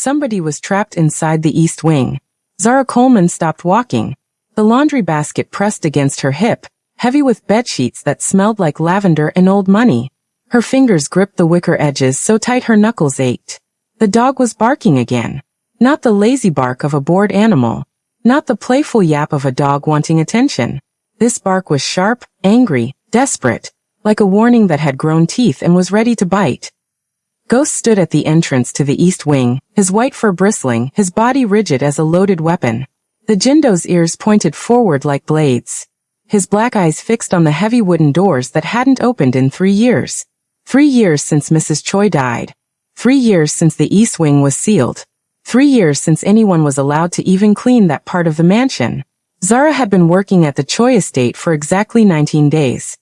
Somebody was trapped inside the east wing. Zara Coleman stopped walking. The laundry basket pressed against her hip, heavy with bedsheets that smelled like lavender and old money. Her fingers gripped the wicker edges so tight her knuckles ached. The dog was barking again. Not the lazy bark of a bored animal. Not the playful yap of a dog wanting attention. This bark was sharp, angry, desperate, like a warning that had grown teeth and was ready to bite. Ghost stood at the entrance to the east wing, his white fur bristling, his body rigid as a loaded weapon. The Jindo's ears pointed forward like blades. His black eyes fixed on the heavy wooden doors that hadn't opened in 3 years. 3 years since Mrs. Choi died. 3 years since the east wing was sealed. 3 years since anyone was allowed to even clean that part of the mansion. Zara had been working at the Choi estate for exactly 19 days.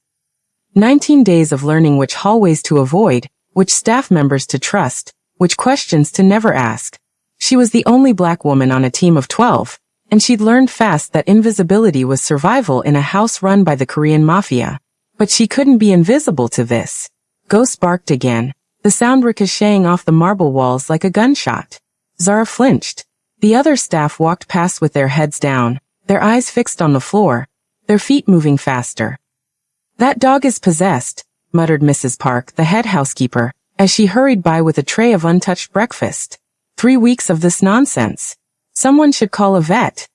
19 days of learning which hallways to avoid, which staff members to trust, which questions to never ask. She was the only black woman on a team of 12, and she'd learned fast that invisibility was survival in a house run by the Korean Mafia. But she couldn't be invisible to this. Ghost barked again, the sound ricocheting off the marble walls like a gunshot. Zara flinched. The other staff walked past with their heads down, their eyes fixed on the floor, their feet moving faster. "That dog is possessed," muttered Mrs. Park, the head housekeeper, as she hurried by with a tray of untouched breakfast. 3 weeks of this nonsense. Someone should call a vet.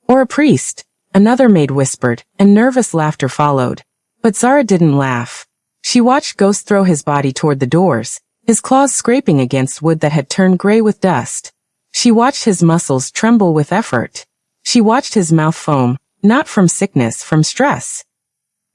Or a priest, another maid whispered, and nervous laughter followed. But Zara didn't laugh. She watched Ghost throw his body toward the doors, his claws scraping against wood that had turned gray with dust. She watched his muscles tremble with effort. She watched his mouth foam, not from sickness, from stress.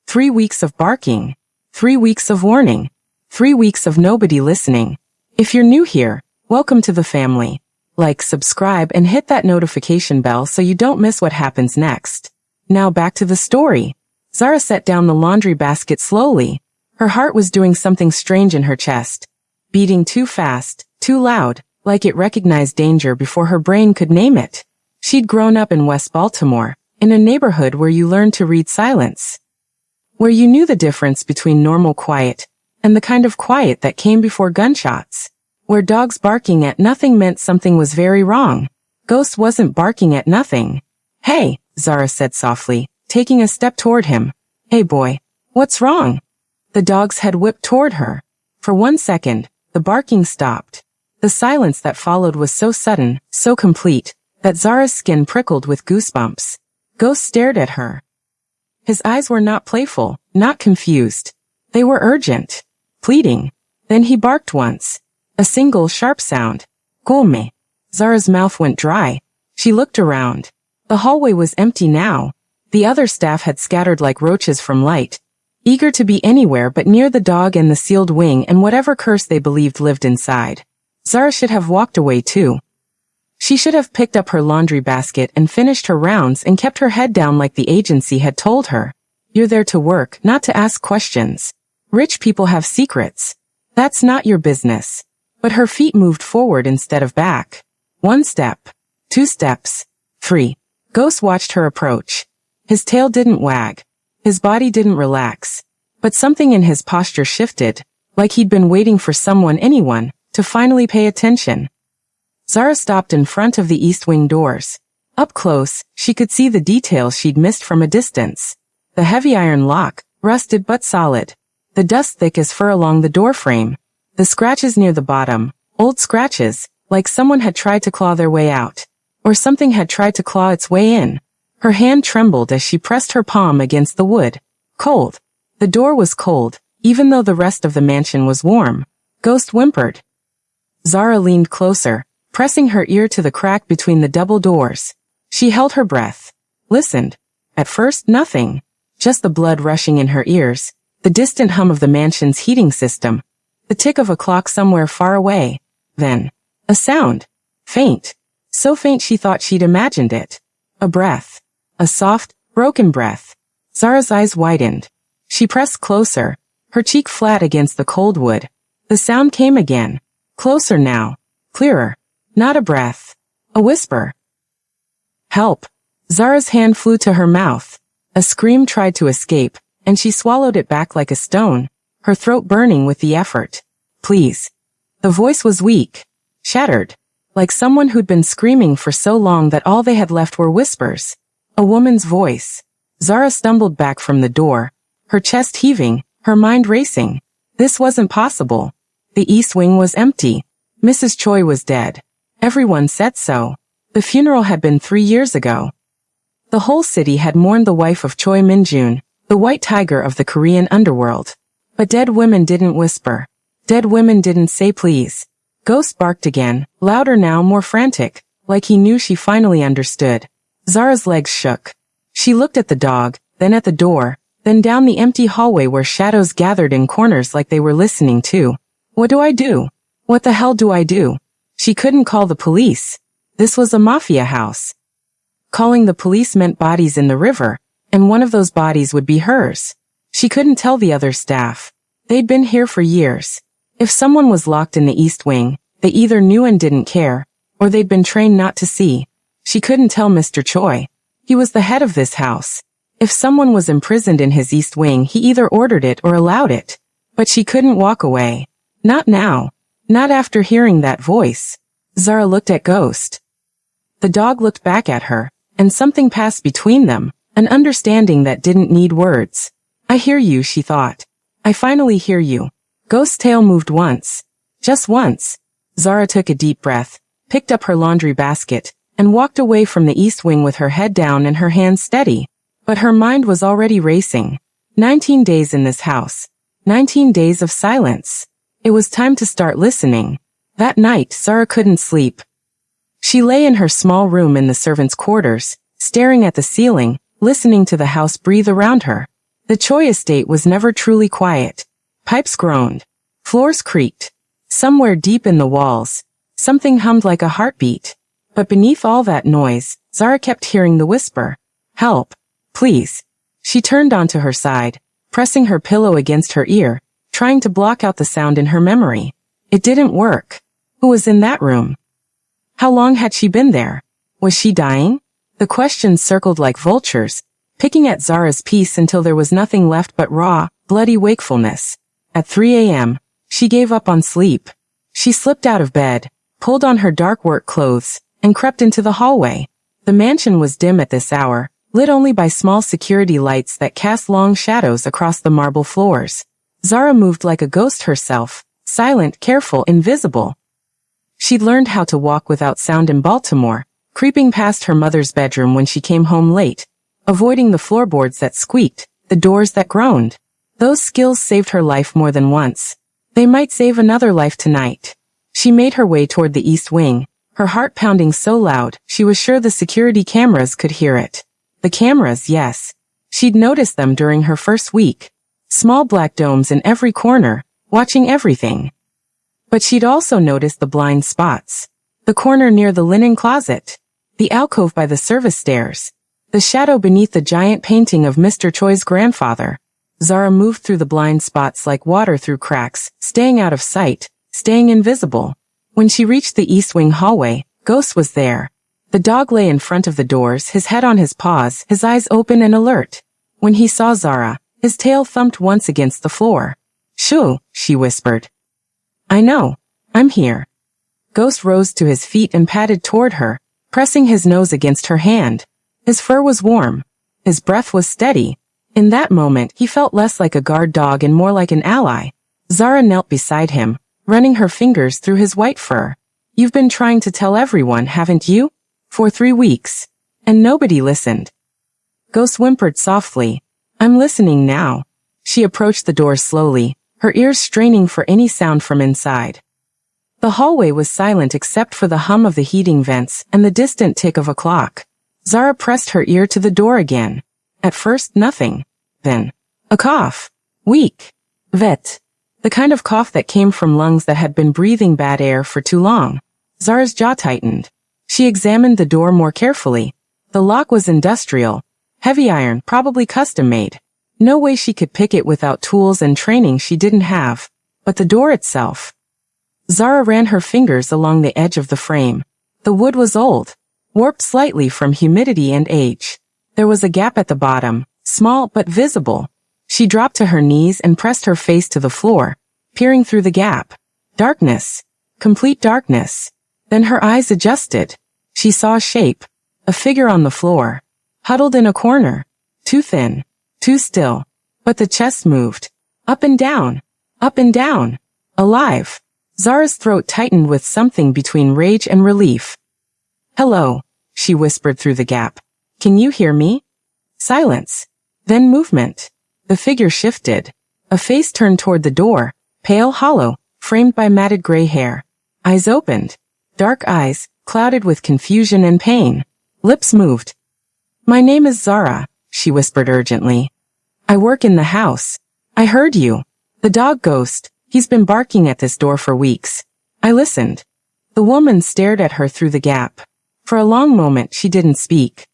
3 weeks of barking. 3 weeks of warning. 3 weeks of nobody listening. If you're new here, welcome to the family. Like, subscribe, and hit that notification bell so you don't miss what happens next. Now back to the story. Zara set down the laundry basket slowly. Her heart was doing something strange in her chest. Beating too fast, too loud, like it recognized danger before her brain could name it. She'd grown up in West Baltimore, in a neighborhood where you learned to read silence. Where you knew the difference between normal quiet and the kind of quiet that came before gunshots. Where dogs barking at nothing meant something was very wrong. Ghost wasn't barking at nothing. "Hey," Zara said softly, taking a step toward him. "Hey boy, what's wrong?" The dog's head whipped toward her. For 1 second, the barking stopped. The silence that followed was so sudden, so complete, that Zara's skin prickled with goosebumps. Ghost stared at her. His eyes were not playful, not confused. They were urgent, pleading. Then he barked once. A single sharp sound. "Come." Zara's mouth went dry. She looked around. The hallway was empty now. The other staff had scattered like roaches from light, eager to be anywhere but near the dog and the sealed wing and whatever curse they believed lived inside. Zara should have walked away too. She should have picked up her laundry basket and finished her rounds and kept her head down like the agency had told her. You're there to work, not to ask questions. Rich people have secrets. That's not your business. But her feet moved forward instead of back. 1 step. 2 steps. 3. Ghost watched her approach. His tail didn't wag. His body didn't relax. But something in his posture shifted, like he'd been waiting for anyone, to finally pay attention. Zara stopped in front of the east wing doors. Up close, she could see the details she'd missed from a distance. The heavy iron lock, rusted but solid. The dust thick as fur along the doorframe. The scratches near the bottom, old scratches, like someone had tried to claw their way out. Or something had tried to claw its way in. Her hand trembled as she pressed her palm against the wood. Cold. The door was cold, even though the rest of the mansion was warm. Ghost whimpered. Zara leaned closer, pressing her ear to the crack between the double doors. She held her breath. Listened. At first, nothing. Just the blood rushing in her ears, the distant hum of the mansion's heating system, the tick of a clock somewhere far away. Then, a sound. Faint. So faint she thought she'd imagined it. A breath. A soft, broken breath. Zara's eyes widened. She pressed closer, her cheek flat against the cold wood. The sound came again. Closer now. Clearer. Not a breath. A whisper. Help. Zara's hand flew to her mouth. A scream tried to escape, and she swallowed it back like a stone, her throat burning with the effort. Please. The voice was weak. Shattered. like someone who'd been screaming for so long that all they had left were whispers. A woman's voice. Zara stumbled back from the door, her chest heaving, her mind racing. This wasn't possible. The East Wing was empty. Mrs. Choi was dead. Everyone said so. The funeral had been 3 years ago. The whole city had mourned the wife of Choi Min-jun, the white tiger of the Korean underworld. But dead women didn't whisper. Dead women didn't say please. Ghost barked again, louder now, more frantic, like he knew she finally understood. Zara's legs shook. She looked at the dog, then at the door, then down the empty hallway where shadows gathered in corners like they were listening too. What do I do? What the hell do I do? She couldn't call the police. This was a mafia house. Calling the police meant bodies in the river, and one of those bodies would be hers. She couldn't tell the other staff. They'd been here for years. If someone was locked in the East Wing, they either knew and didn't care, or they'd been trained not to see. She couldn't tell Mr. Choi. He was the head of this house. If someone was imprisoned in his East Wing, he either ordered it or allowed it. But she couldn't walk away. Not now. Not after hearing that voice. Zara looked at Ghost. The dog looked back at her, and something passed between them, an understanding that didn't need words. I hear you, she thought. I finally hear you. Ghost's tail moved once. Just once. Zara took a deep breath, picked up her laundry basket, and walked away from the East Wing with her head down and her hands steady. But her mind was already racing. 19 days in this house. 19 days of silence. It was time to start listening. That night, Zara couldn't sleep. She lay in her small room in the servants' quarters, staring at the ceiling, listening to the house breathe around her. The Choi estate was never truly quiet. Pipes groaned. Floors creaked. Somewhere deep in the walls, something hummed like a heartbeat. But beneath all that noise, Zara kept hearing the whisper. Help. Please. She turned onto her side, pressing her pillow against her ear, trying to block out the sound in her memory. It didn't work. Who was in that room? How long had she been there? Was she dying? The questions circled like vultures, picking at Zara's peace until there was nothing left but raw, bloody wakefulness. At 3 a.m., she gave up on sleep. She slipped out of bed, pulled on her dark work clothes, and crept into the hallway. The mansion was dim at this hour, lit only by small security lights that cast long shadows across the marble floors. Zara moved like a ghost herself, silent, careful, invisible. She'd learned how to walk without sound in Baltimore, creeping past her mother's bedroom when she came home late, avoiding the floorboards that squeaked, the doors that groaned. Those skills saved her life more than once. They might save another life tonight. She made her way toward the East Wing, her heart pounding so loud she was sure the security cameras could hear it. The cameras, yes. She'd noticed them during her first week. Small black domes in every corner, watching everything. But she'd also noticed the blind spots. The corner near the linen closet. The alcove by the service stairs. The shadow beneath the giant painting of Mr. Choi's grandfather. Zara moved through the blind spots like water through cracks, staying out of sight, staying invisible. When she reached the East Wing hallway, Ghost was there. The dog lay in front of the doors, his head on his paws, his eyes open and alert. When he saw Zara, his tail thumped once against the floor. Shoo, she whispered. I know. I'm here. Ghost rose to his feet and padded toward her, pressing his nose against her hand. His fur was warm. His breath was steady. In that moment, he felt less like a guard dog and more like an ally. Zara knelt beside him, running her fingers through his white fur. You've been trying to tell everyone, haven't you? For 3 weeks. And nobody listened. Ghost whimpered softly. I'm listening now. She approached the door slowly, her ears straining for any sound from inside. The hallway was silent except for the hum of the heating vents and the distant tick of a clock. Zara pressed her ear to the door again. At first, nothing. Then, a cough. Weak. Vet. The kind of cough that came from lungs that had been breathing bad air for too long. Zara's jaw tightened. She examined the door more carefully. The lock was industrial. Heavy iron, probably custom-made. No way she could pick it without tools and training she didn't have. But the door itself. Zara ran her fingers along the edge of the frame. The wood was old, warped slightly from humidity and age. There was a gap at the bottom, small but visible. She dropped to her knees and pressed her face to the floor, peering through the gap. Darkness. Complete darkness. Then her eyes adjusted. She saw a shape. A figure on the floor. Huddled in a corner. Too thin. Too still. But the chest moved. Up and down. Up and down. Alive. Zara's throat tightened with something between rage and relief. "Hello," she whispered through the gap. "Can you hear me?" Silence. Then movement. The figure shifted. A face turned toward the door, pale, hollow, framed by matted gray hair. Eyes opened. Dark eyes, clouded with confusion and pain. Lips moved. "My name is Zara," she whispered urgently. "I work in the house. I heard you. The dog Ghost, he's been barking at this door for weeks." I listened. The woman stared at her through the gap. For a long moment she didn't speak.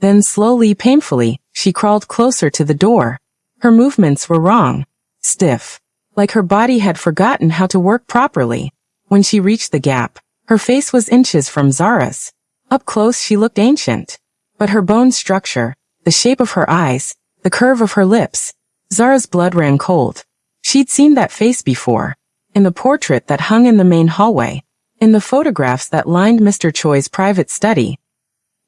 Then slowly, painfully, she crawled closer to the door. Her movements were wrong. Stiff. Like her body had forgotten how to work properly. When she reached the gap, her face was inches from Zara's. Up close she looked ancient. But her bone structure, the shape of her eyes, the curve of her lips, Zara's blood ran cold. She'd seen that face before. In the portrait that hung in the main hallway. In the photographs that lined Mr. Choi's private study.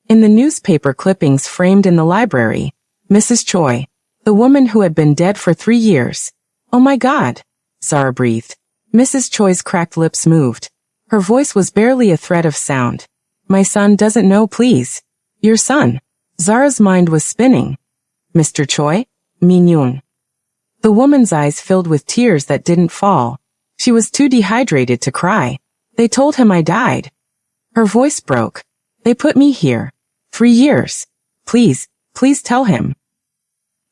In the newspaper clippings framed in the library. Mrs. Choi. The woman who had been dead for 3 years. "Oh my God," Zara breathed. Mrs. Choi's cracked lips moved. Her voice was barely a thread of sound. "My son doesn't know, please." "Your son?" Zara's mind was spinning. "Mr. Choi? Min-yoon." The woman's eyes filled with tears that didn't fall. She was too dehydrated to cry. "They told him I died." Her voice broke. "They put me here. 3 years. Please, please tell him."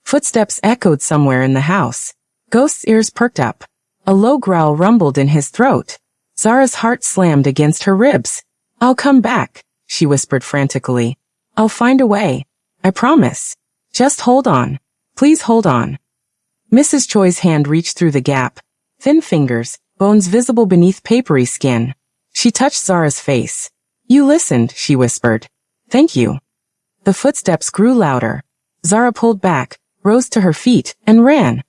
Footsteps echoed somewhere in the house. Ghost's ears perked up. A low growl rumbled in his throat. Zara's heart slammed against her ribs. "I'll come back," she whispered frantically. "I'll find a way. I promise. Just hold on. Please hold on." Mrs. Choi's hand reached through the gap. Thin fingers, bones visible beneath papery skin. She touched Zara's face. "You listened," she whispered. "Thank you." The footsteps grew louder. Zara pulled back, rose to her feet, and ran.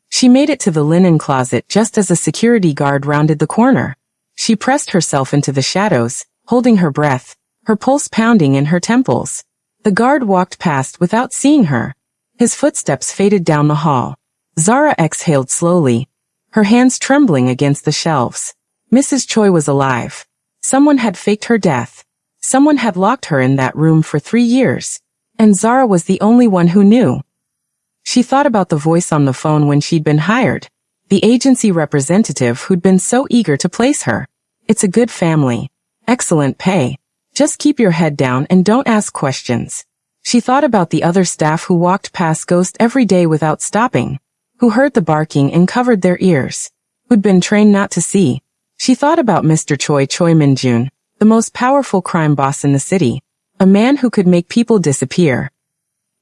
She made it to the linen closet just as a security guard rounded the corner. She pressed herself into the shadows, holding her breath, her pulse pounding in her temples. The guard walked past without seeing her. His footsteps faded down the hall. Zara exhaled slowly, her hands trembling against the shelves. Mrs. Choi was alive. Someone had faked her death. Someone had locked her in that room for 3 years. And Zara was the only one who knew. She thought about the voice on the phone when she'd been hired. The agency representative who'd been so eager to place her. "It's a good family. Excellent pay. Just keep your head down and don't ask questions." She thought about the other staff who walked past Ghost every day without stopping. Who heard the barking and covered their ears. Who'd been trained not to see. She thought about Mr. Choi Min-jun, the most powerful crime boss in the city. A man who could make people disappear.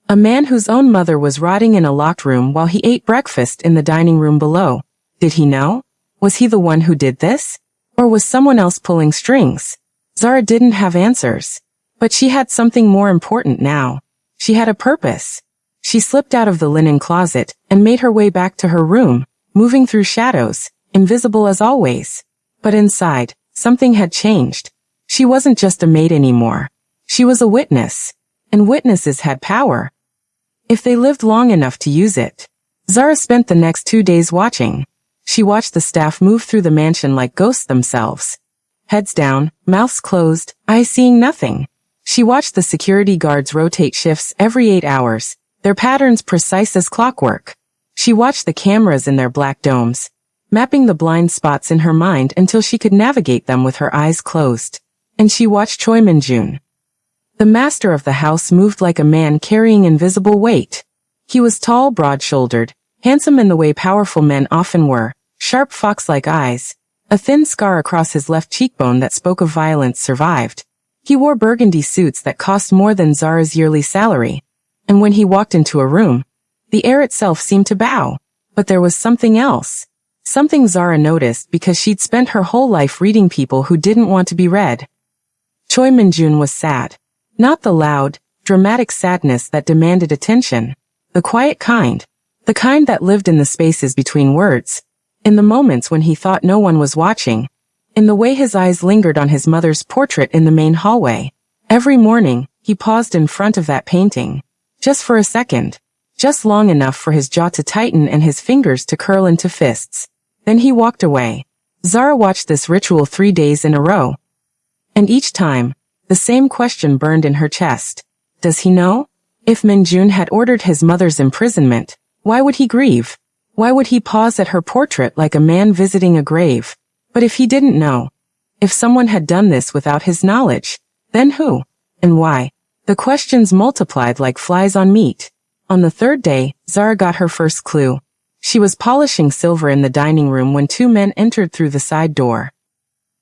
A man whose own mother was rotting in a locked room while he ate breakfast in the dining room below. Did he know? Was he the one who did this? Or was someone else pulling strings? Zara didn't have answers. But she had something more important now. She had a purpose. She slipped out of the linen closet and made her way back to her room, moving through shadows, invisible as always. But inside, something had changed. She wasn't just a maid anymore. She was a witness. And witnesses had power. If they lived long enough to use it. Zara spent the next 2 days watching. She watched the staff move through the mansion like ghosts themselves. Heads down, mouths closed, eyes seeing nothing. She watched the security guards rotate shifts every 8 hours, their patterns precise as clockwork. She watched the cameras in their black domes, mapping the blind spots in her mind until she could navigate them with her eyes closed. And she watched Choi Min-jun. The master of the house moved like a man carrying invisible weight. He was tall, broad-shouldered, handsome in the way powerful men often were, sharp fox-like eyes. A thin scar across his left cheekbone that spoke of violence survived. He wore burgundy suits that cost more than Zara's yearly salary. And when he walked into a room, the air itself seemed to bow. But there was something else. Something Zara noticed because she'd spent her whole life reading people who didn't want to be read. Choi Min-jun was sad. Not the loud, dramatic sadness that demanded attention. The quiet kind. The kind that lived in the spaces between words. In the moments when he thought no one was watching. in the way his eyes lingered on his mother's portrait in the main hallway. Every morning, he paused in front of that painting. Just for a second. Just long enough for his jaw to tighten and his fingers to curl into fists. Then he walked away. Zara watched this ritual 3 days in a row. And each time, the same question burned in her chest. Does he know? If Minjun had ordered his mother's imprisonment, why would he grieve? Why would he pause at her portrait like a man visiting a grave? But if he didn't know, if someone had done this without his knowledge, then who? And why? The questions multiplied like flies on meat. On the third day, Zara got her first clue. She was polishing silver in the dining room when 2 men entered through the side door.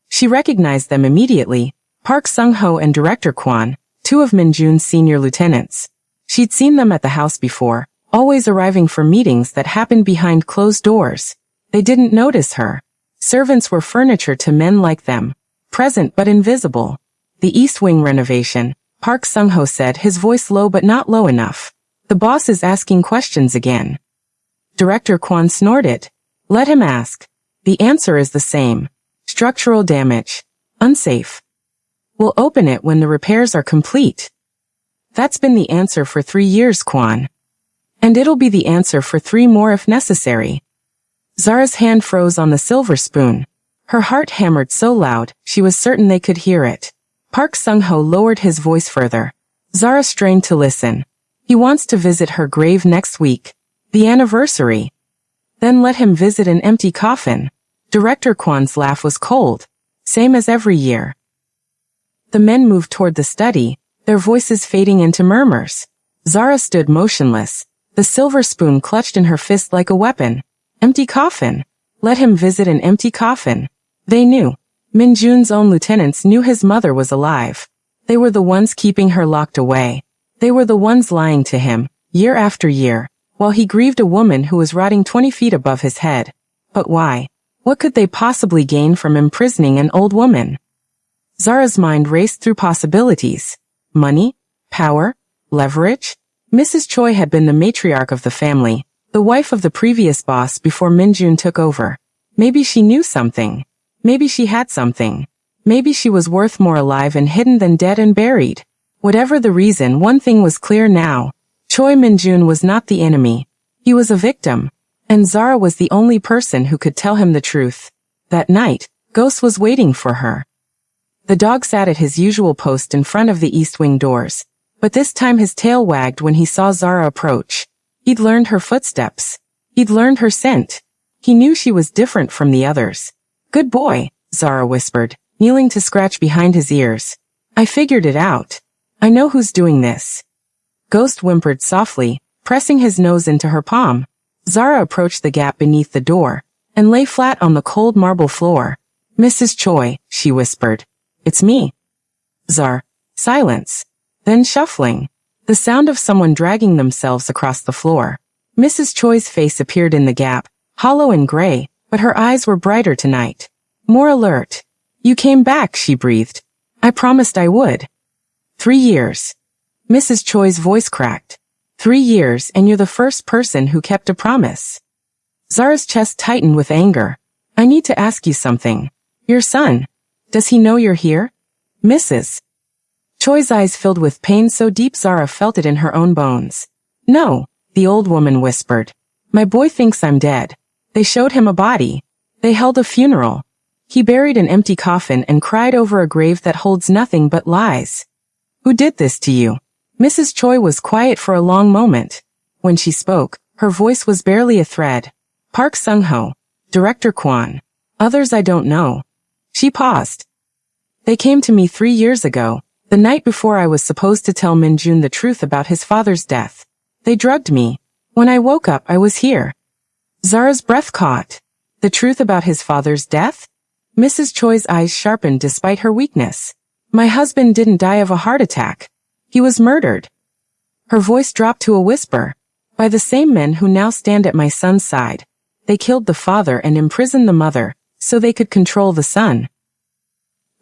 She recognized them immediately, Park Sung-ho and Director Kwon, 2 of Minjun's senior lieutenants. She'd seen them at the house before, always arriving for meetings that happened behind closed doors. They didn't notice her. Servants were furniture to men like them, present but invisible. The East Wing renovation, Park Sung-ho said, his voice low but not low enough. The boss is asking questions again. Director Kwon snorted. Let him ask. The answer is the same. Structural damage. Unsafe. We'll open it when the repairs are complete. That's been the answer for 3 years, Kwon. And it'll be the answer for 3 more if necessary. Zara's hand froze on the silver spoon. Her heart hammered so loud, she was certain they could hear it. Park Sung-ho lowered his voice further. Zara strained to listen. He wants to visit her grave next week. The anniversary. Then let him visit an empty coffin. Director Kwon's laugh was cold. Same as every year. The men moved toward the study, their voices fading into murmurs. Zara stood motionless, the silver spoon clutched in her fist like a weapon. Empty coffin. Let him visit an empty coffin. They knew. Minjun's own lieutenants knew his mother was alive. They were the ones keeping her locked away. They were the ones lying to him, year after year, while he grieved a woman who was rotting 20 feet above his head. But why? What could they possibly gain from imprisoning an old woman? Zara's mind raced through possibilities. Money? Power? Leverage? Mrs. Choi had been the matriarch of the family, the wife of the previous boss before Minjun took over. Maybe she knew something. Maybe she had something. Maybe she was worth more alive and hidden than dead and buried. Whatever the reason, one thing was clear now. Choi Minjun was not the enemy. He was a victim. And Zara was the only person who could tell him the truth. That night, Ghost was waiting for her. The dog sat at his usual post in front of the east wing doors. But this time his tail wagged when he saw Zara approach. He'd learned her footsteps. He'd learned her scent. He knew she was different from the others. Good boy, Zara whispered, kneeling to scratch behind his ears. I figured it out. I know who's doing this. Ghost whimpered softly, pressing his nose into her palm. Zara approached the gap beneath the door, and lay flat on the cold marble floor. Mrs. Choi, she whispered. It's me. Zara. Silence. Then shuffling. The sound of someone dragging themselves across the floor. Mrs. Choi's face appeared in the gap, hollow and gray, but her eyes were brighter tonight. More alert. You came back, she breathed. I promised I would. 3 years. Mrs. Choi's voice cracked. 3 years and you're the first person who kept a promise. Zara's chest tightened with anger. I need to ask you something. Your son. Does he know you're here? Mrs. Choi's eyes filled with pain so deep Zara felt it in her own bones. No, the old woman whispered. My boy thinks I'm dead. They showed him a body. They held a funeral. He buried an empty coffin and cried over a grave that holds nothing but lies. Who did this to you? Mrs. Choi was quiet for a long moment. When she spoke, her voice was barely a thread. Park Sung-ho. Director Kwon. Others I don't know. She paused. They came to me 3 years ago, the night before I was supposed to tell Minjun the truth about his father's death. They drugged me. When I woke up, I was here. Zara's breath caught. The truth about his father's death? Mrs. Choi's eyes sharpened despite her weakness. My husband didn't die of a heart attack. He was murdered. Her voice dropped to a whisper. By the same men who now stand at my son's side. They killed the father and imprisoned the mother, so they could control the son.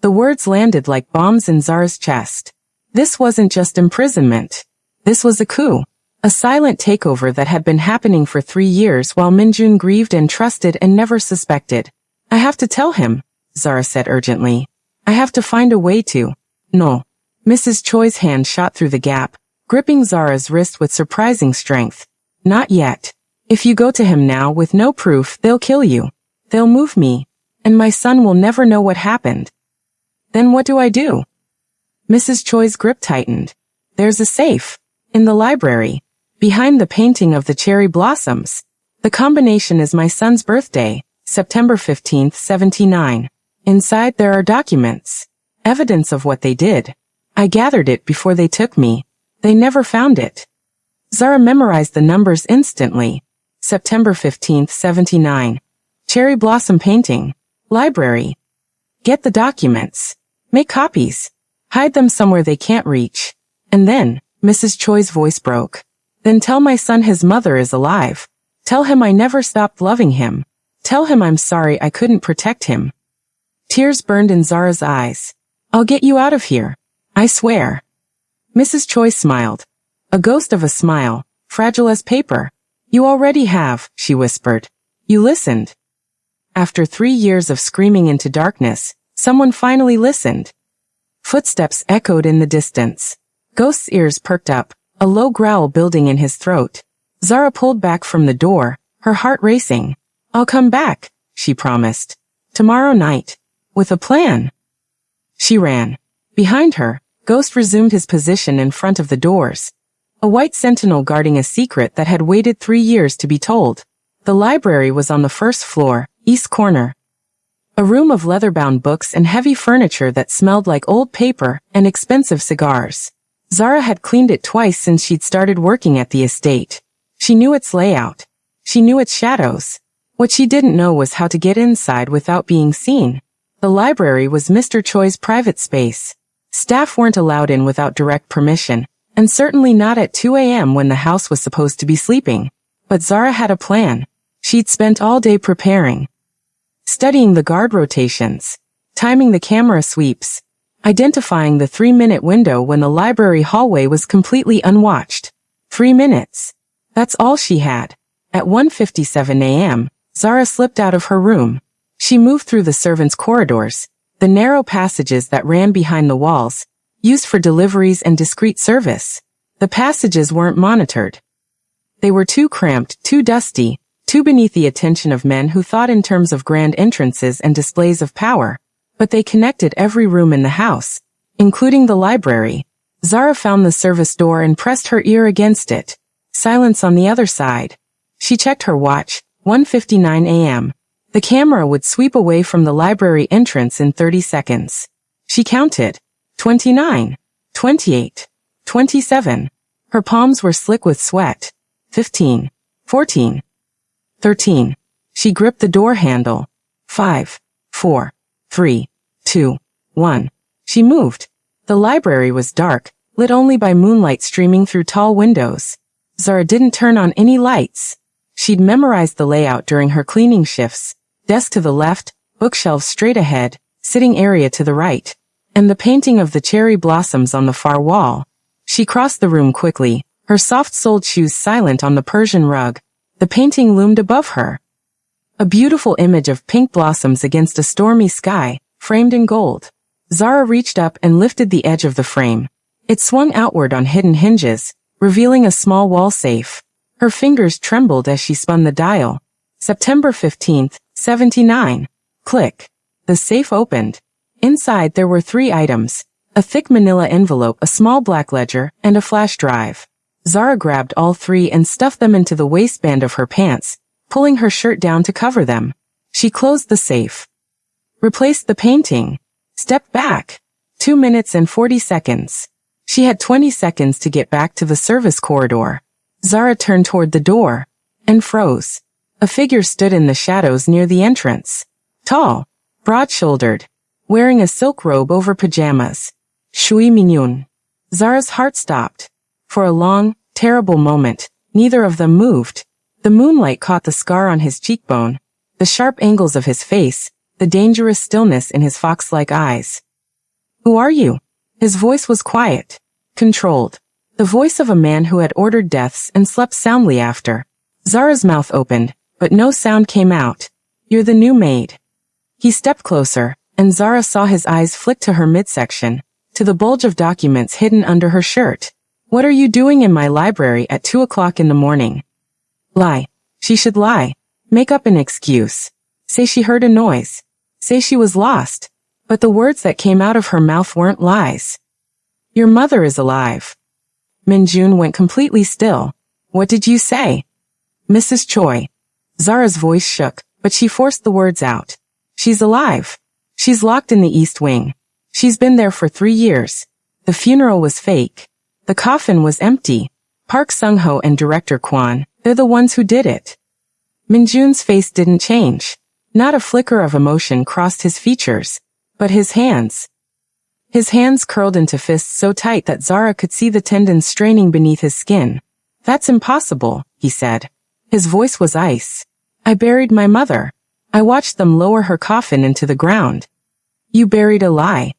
The words landed like bombs in Zara's chest. This wasn't just imprisonment. This was a coup. A silent takeover that had been happening for 3 years while Minjun grieved and trusted and never suspected. I have to tell him, Zara said urgently. I have to find a way to. No. Mrs. Choi's hand shot through the gap, gripping Zara's wrist with surprising strength. Not yet. If you go to him now with no proof, they'll kill you. They'll move me, and my son will never know what happened. Then what do I do? Mrs. Choi's grip tightened. There's a safe. In the library. Behind the painting of the cherry blossoms. The combination is my son's birthday, September 15th, 79. Inside there are documents. Evidence of what they did. I gathered it before they took me. They never found it. Zara memorized the numbers instantly. September 15th, 79. Cherry blossom painting. Library. Get the documents. Make copies. Hide them somewhere they can't reach. And then, Mrs. Choi's voice broke. Then tell my son his mother is alive. Tell him I never stopped loving him. Tell him I'm sorry I couldn't protect him. Tears burned in Zara's eyes. I'll get you out of here. I swear. Mrs. Choi smiled. A ghost of a smile, fragile as paper. You already have, she whispered. You listened. After 3 years of screaming into darkness, someone finally listened. Footsteps echoed in the distance. Ghost's ears perked up, a low growl building in his throat. Zara pulled back from the door, her heart racing. I'll come back, she promised. Tomorrow night. With a plan. She ran. Behind her, Ghost resumed his position in front of the doors. A white sentinel guarding a secret that had waited 3 years to be told. The library was on the first floor, east corner. A room of leather-bound books and heavy furniture that smelled like old paper and expensive cigars. Zara had cleaned it twice since she'd started working at the estate. She knew its layout. She knew its shadows. What she didn't know was how to get inside without being seen. The library was Mr. Choi's private space. Staff weren't allowed in without direct permission, and certainly not at 2 a.m. when the house was supposed to be sleeping. But Zara had a plan. She'd spent all day preparing. Studying the guard rotations, timing the camera sweeps, identifying the 3-minute window when the library hallway was completely unwatched. 3 minutes. That's all she had. At 1:57 a.m., Zara slipped out of her room. She moved through the servants' corridors, the narrow passages that ran behind the walls, used for deliveries and discreet service. The passages weren't monitored. They were too cramped, too dusty, too beneath the attention of men who thought in terms of grand entrances and displays of power. But they connected every room in the house, including the library. Zara found the service door and pressed her ear against it. Silence on the other side. She checked her watch, 1:59 a.m. The camera would sweep away from the library entrance in 30 seconds. She counted. 29. 28. 27. Her palms were slick with sweat. 15. 14. 13. She gripped the door handle. 5. 4. 3. 2. 1. She moved. The library was dark, lit only by moonlight streaming through tall windows. Zara didn't turn on any lights. She'd memorized the layout during her cleaning shifts. Desk to the left, bookshelves straight ahead, sitting area to the right, and the painting of the cherry blossoms on the far wall. She crossed the room quickly, her soft-soled shoes silent on the Persian rug. The painting loomed above her. A beautiful image of pink blossoms against a stormy sky, framed in gold. Zara reached up and lifted the edge of the frame. It swung outward on hidden hinges, revealing a small wall safe. Her fingers trembled as she spun the dial. September 15th, 79. Click. The safe opened. Inside there were 3 items. A thick manila envelope, a small black ledger, and a flash drive. Zara grabbed all 3 and stuffed them into the waistband of her pants, pulling her shirt down to cover them. She closed the safe. Replaced the painting. Stepped back. 2 minutes and 40 seconds. She had 20 seconds to get back to the service corridor. Zara turned toward the door and froze. A figure stood in the shadows near the entrance. Tall, broad-shouldered, wearing a silk robe over pajamas. Shui Minyun. Zara's heart stopped. For a long, terrible moment, neither of them moved. The moonlight caught the scar on his cheekbone, the sharp angles of his face, the dangerous stillness in his fox-like eyes. Who are you? His voice was quiet, controlled. The voice of a man who had ordered deaths and slept soundly after. Zara's mouth opened, but no sound came out. You're the new maid. He stepped closer, and Zara saw his eyes flick to her midsection, to the bulge of documents hidden under her shirt. What are you doing in my library at 2 o'clock in the morning? Lie. She should lie. Make up an excuse. Say she heard a noise. Say she was lost. But the words that came out of her mouth weren't lies. Your mother is alive. Minjun went completely still. What did you say? Mrs. Choi. Zara's voice shook, but she forced the words out. She's alive. She's locked in the East Wing. She's been there for 3 years. The funeral was fake. The coffin was empty. Park Sung-ho and Director Kwon, they're the ones who did it. Minjun's face didn't change. Not a flicker of emotion crossed his features. But his hands. His hands curled into fists so tight that Zara could see the tendons straining beneath his skin. That's impossible, he said. His voice was ice. I buried my mother. I watched them lower her coffin into the ground. You buried a lie.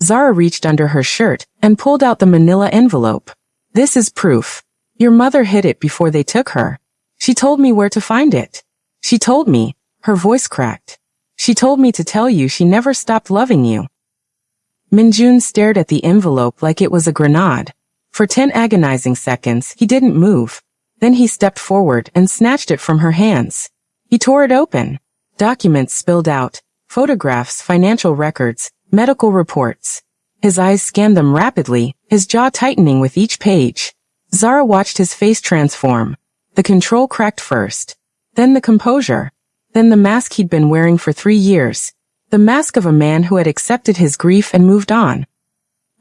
Zara reached under her shirt and pulled out the manila envelope. This is proof. Your mother hid it before they took her. She told me where to find it. She told me, her voice cracked. She told me to tell you she never stopped loving you. Minjun stared at the envelope like it was a grenade. For 10 agonizing seconds, he didn't move. Then he stepped forward and snatched it from her hands. He tore it open. Documents spilled out. Photographs, financial records, medical reports. His eyes scanned them rapidly, his jaw tightening with each page. Zara watched his face transform. The control cracked first. Then the composure. Then the mask he'd been wearing for 3 years. The mask of a man who had accepted his grief and moved on.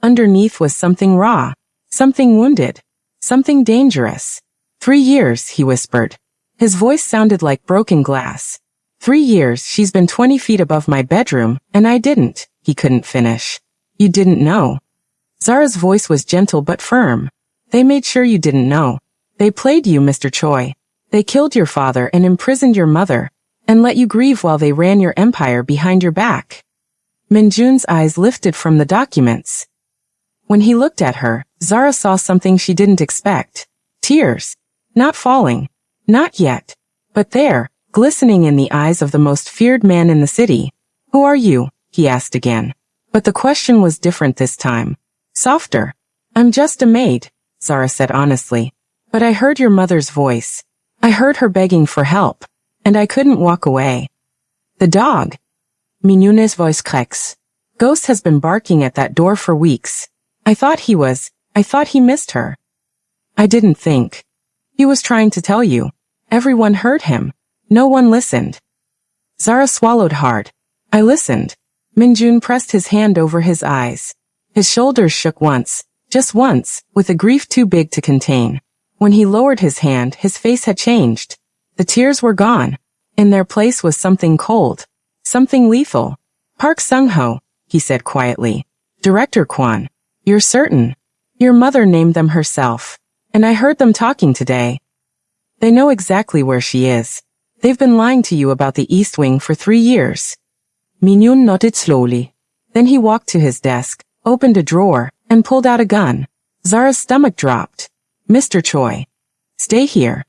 Underneath was something raw. Something wounded. Something dangerous. 3 years, he whispered. His voice sounded like broken glass. 3 years she's been 20 feet above my bedroom, and I didn't, he couldn't finish. You didn't know. Zara's voice was gentle but firm. They made sure you didn't know. They played you, Mr. Choi. They killed your father and imprisoned your mother, and let you grieve while they ran your empire behind your back. Minjun's eyes lifted from the documents. When he looked at her, Zara saw something she didn't expect. Tears. Not falling. Not yet. But there, glistening in the eyes of the most feared man in the city. Who are you? He asked again. But the question was different this time. Softer. I'm just a maid, Zara said honestly. But I heard your mother's voice. I heard her begging for help. And I couldn't walk away. The dog. Minun's voice cracks. Ghost has been barking at that door for weeks. I thought he missed her. I didn't think. He was trying to tell you. Everyone heard him. No one listened. Zara swallowed hard. I listened. Minjun pressed his hand over his eyes. His shoulders shook once, just once, with a grief too big to contain. When he lowered his hand, his face had changed. The tears were gone. In their place was something cold. Something lethal. Park Sung-ho, he said quietly. Director Kwon. You're certain? Your mother named them herself. And I heard them talking today. They know exactly where she is. They've been lying to you about the East Wing for 3 years. Minun nodded slowly. Then he walked to his desk, opened a drawer, and pulled out a gun. Zara's stomach dropped. Mr. Choi. Stay here.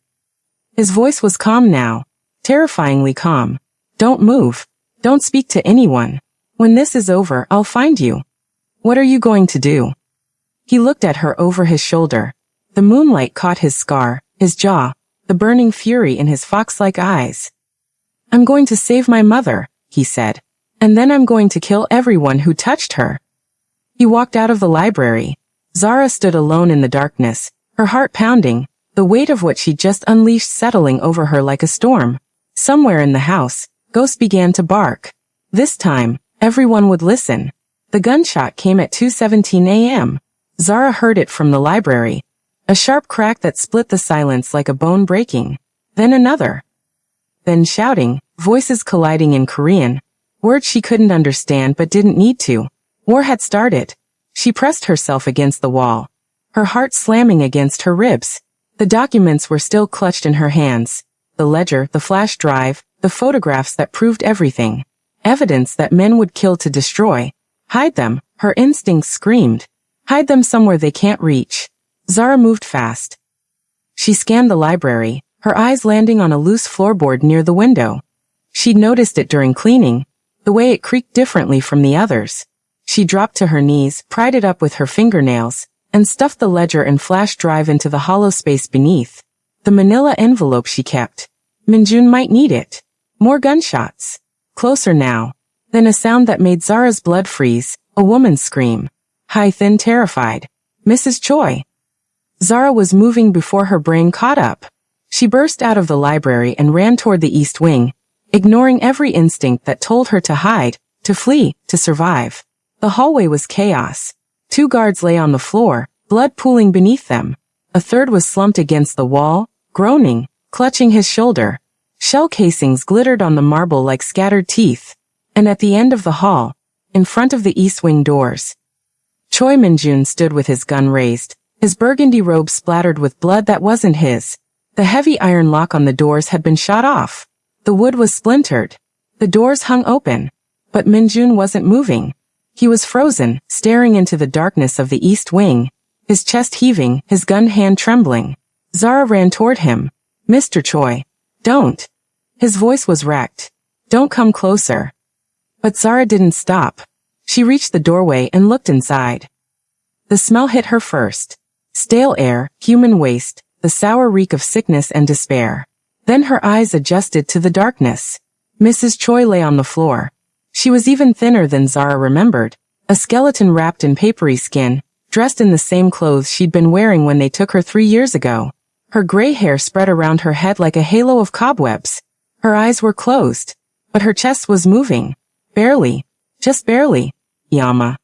His voice was calm now. Terrifyingly calm. Don't move. Don't speak to anyone. When this is over, I'll find you. What are you going to do? He looked at her over his shoulder. The moonlight caught his scar, his jaw, the burning fury in his fox-like eyes. I'm going to save my mother, he said. And then I'm going to kill everyone who touched her. He walked out of the library. Zara stood alone in the darkness, her heart pounding, the weight of what she'd just unleashed settling over her like a storm. Somewhere in the house, Ghost began to bark. This time, everyone would listen. The gunshot came at 2:17 a.m. Zara heard it from the library. A sharp crack that split the silence like a bone breaking. Then another. Then shouting, voices colliding in Korean. Words she couldn't understand but didn't need to. War had started. She pressed herself against the wall. Her heart slamming against her ribs. The documents were still clutched in her hands. The ledger, the flash drive, the photographs that proved everything. Evidence that men would kill to destroy. Hide them, her instincts screamed. Hide them somewhere they can't reach. Zara moved fast. She scanned the library, her eyes landing on a loose floorboard near the window. She'd noticed it during cleaning. the way it creaked differently from the others. She dropped to her knees, pried it up with her fingernails, and stuffed the ledger and flash drive into the hollow space beneath. The manila envelope she kept. Minjun might need it. More gunshots. Closer now. Then a sound that made Zara's blood freeze, a woman's scream. High, thin, terrified. Mrs. Choi. Zara was moving before her brain caught up. She burst out of the library and ran toward the east wing, ignoring every instinct that told her to hide, to flee, to survive. The hallway was chaos. 2 guards lay on the floor, blood pooling beneath them. A third was slumped against the wall, groaning, clutching his shoulder. Shell casings glittered on the marble like scattered teeth. And at the end of the hall, in front of the east wing doors, Choi Minjun stood with his gun raised, his burgundy robe splattered with blood that wasn't his. The heavy iron lock on the doors had been shot off. The wood was splintered. The doors hung open. But Minjun wasn't moving. He was frozen, staring into the darkness of the east wing, his chest heaving, his gun hand trembling. Zara ran toward him. Mr. Choi. Don't. His voice was wrecked. Don't come closer. But Zara didn't stop. She reached the doorway and looked inside. The smell hit her first. Stale air, human waste, the sour reek of sickness and despair. Then her eyes adjusted to the darkness. Mrs. Choi lay on the floor. She was even thinner than Zara remembered, a skeleton wrapped in papery skin, dressed in the same clothes she'd been wearing when they took her 3 years ago. Her gray hair spread around her head like a halo of cobwebs. Her eyes were closed, but her chest was moving. Barely. Just barely. Yama.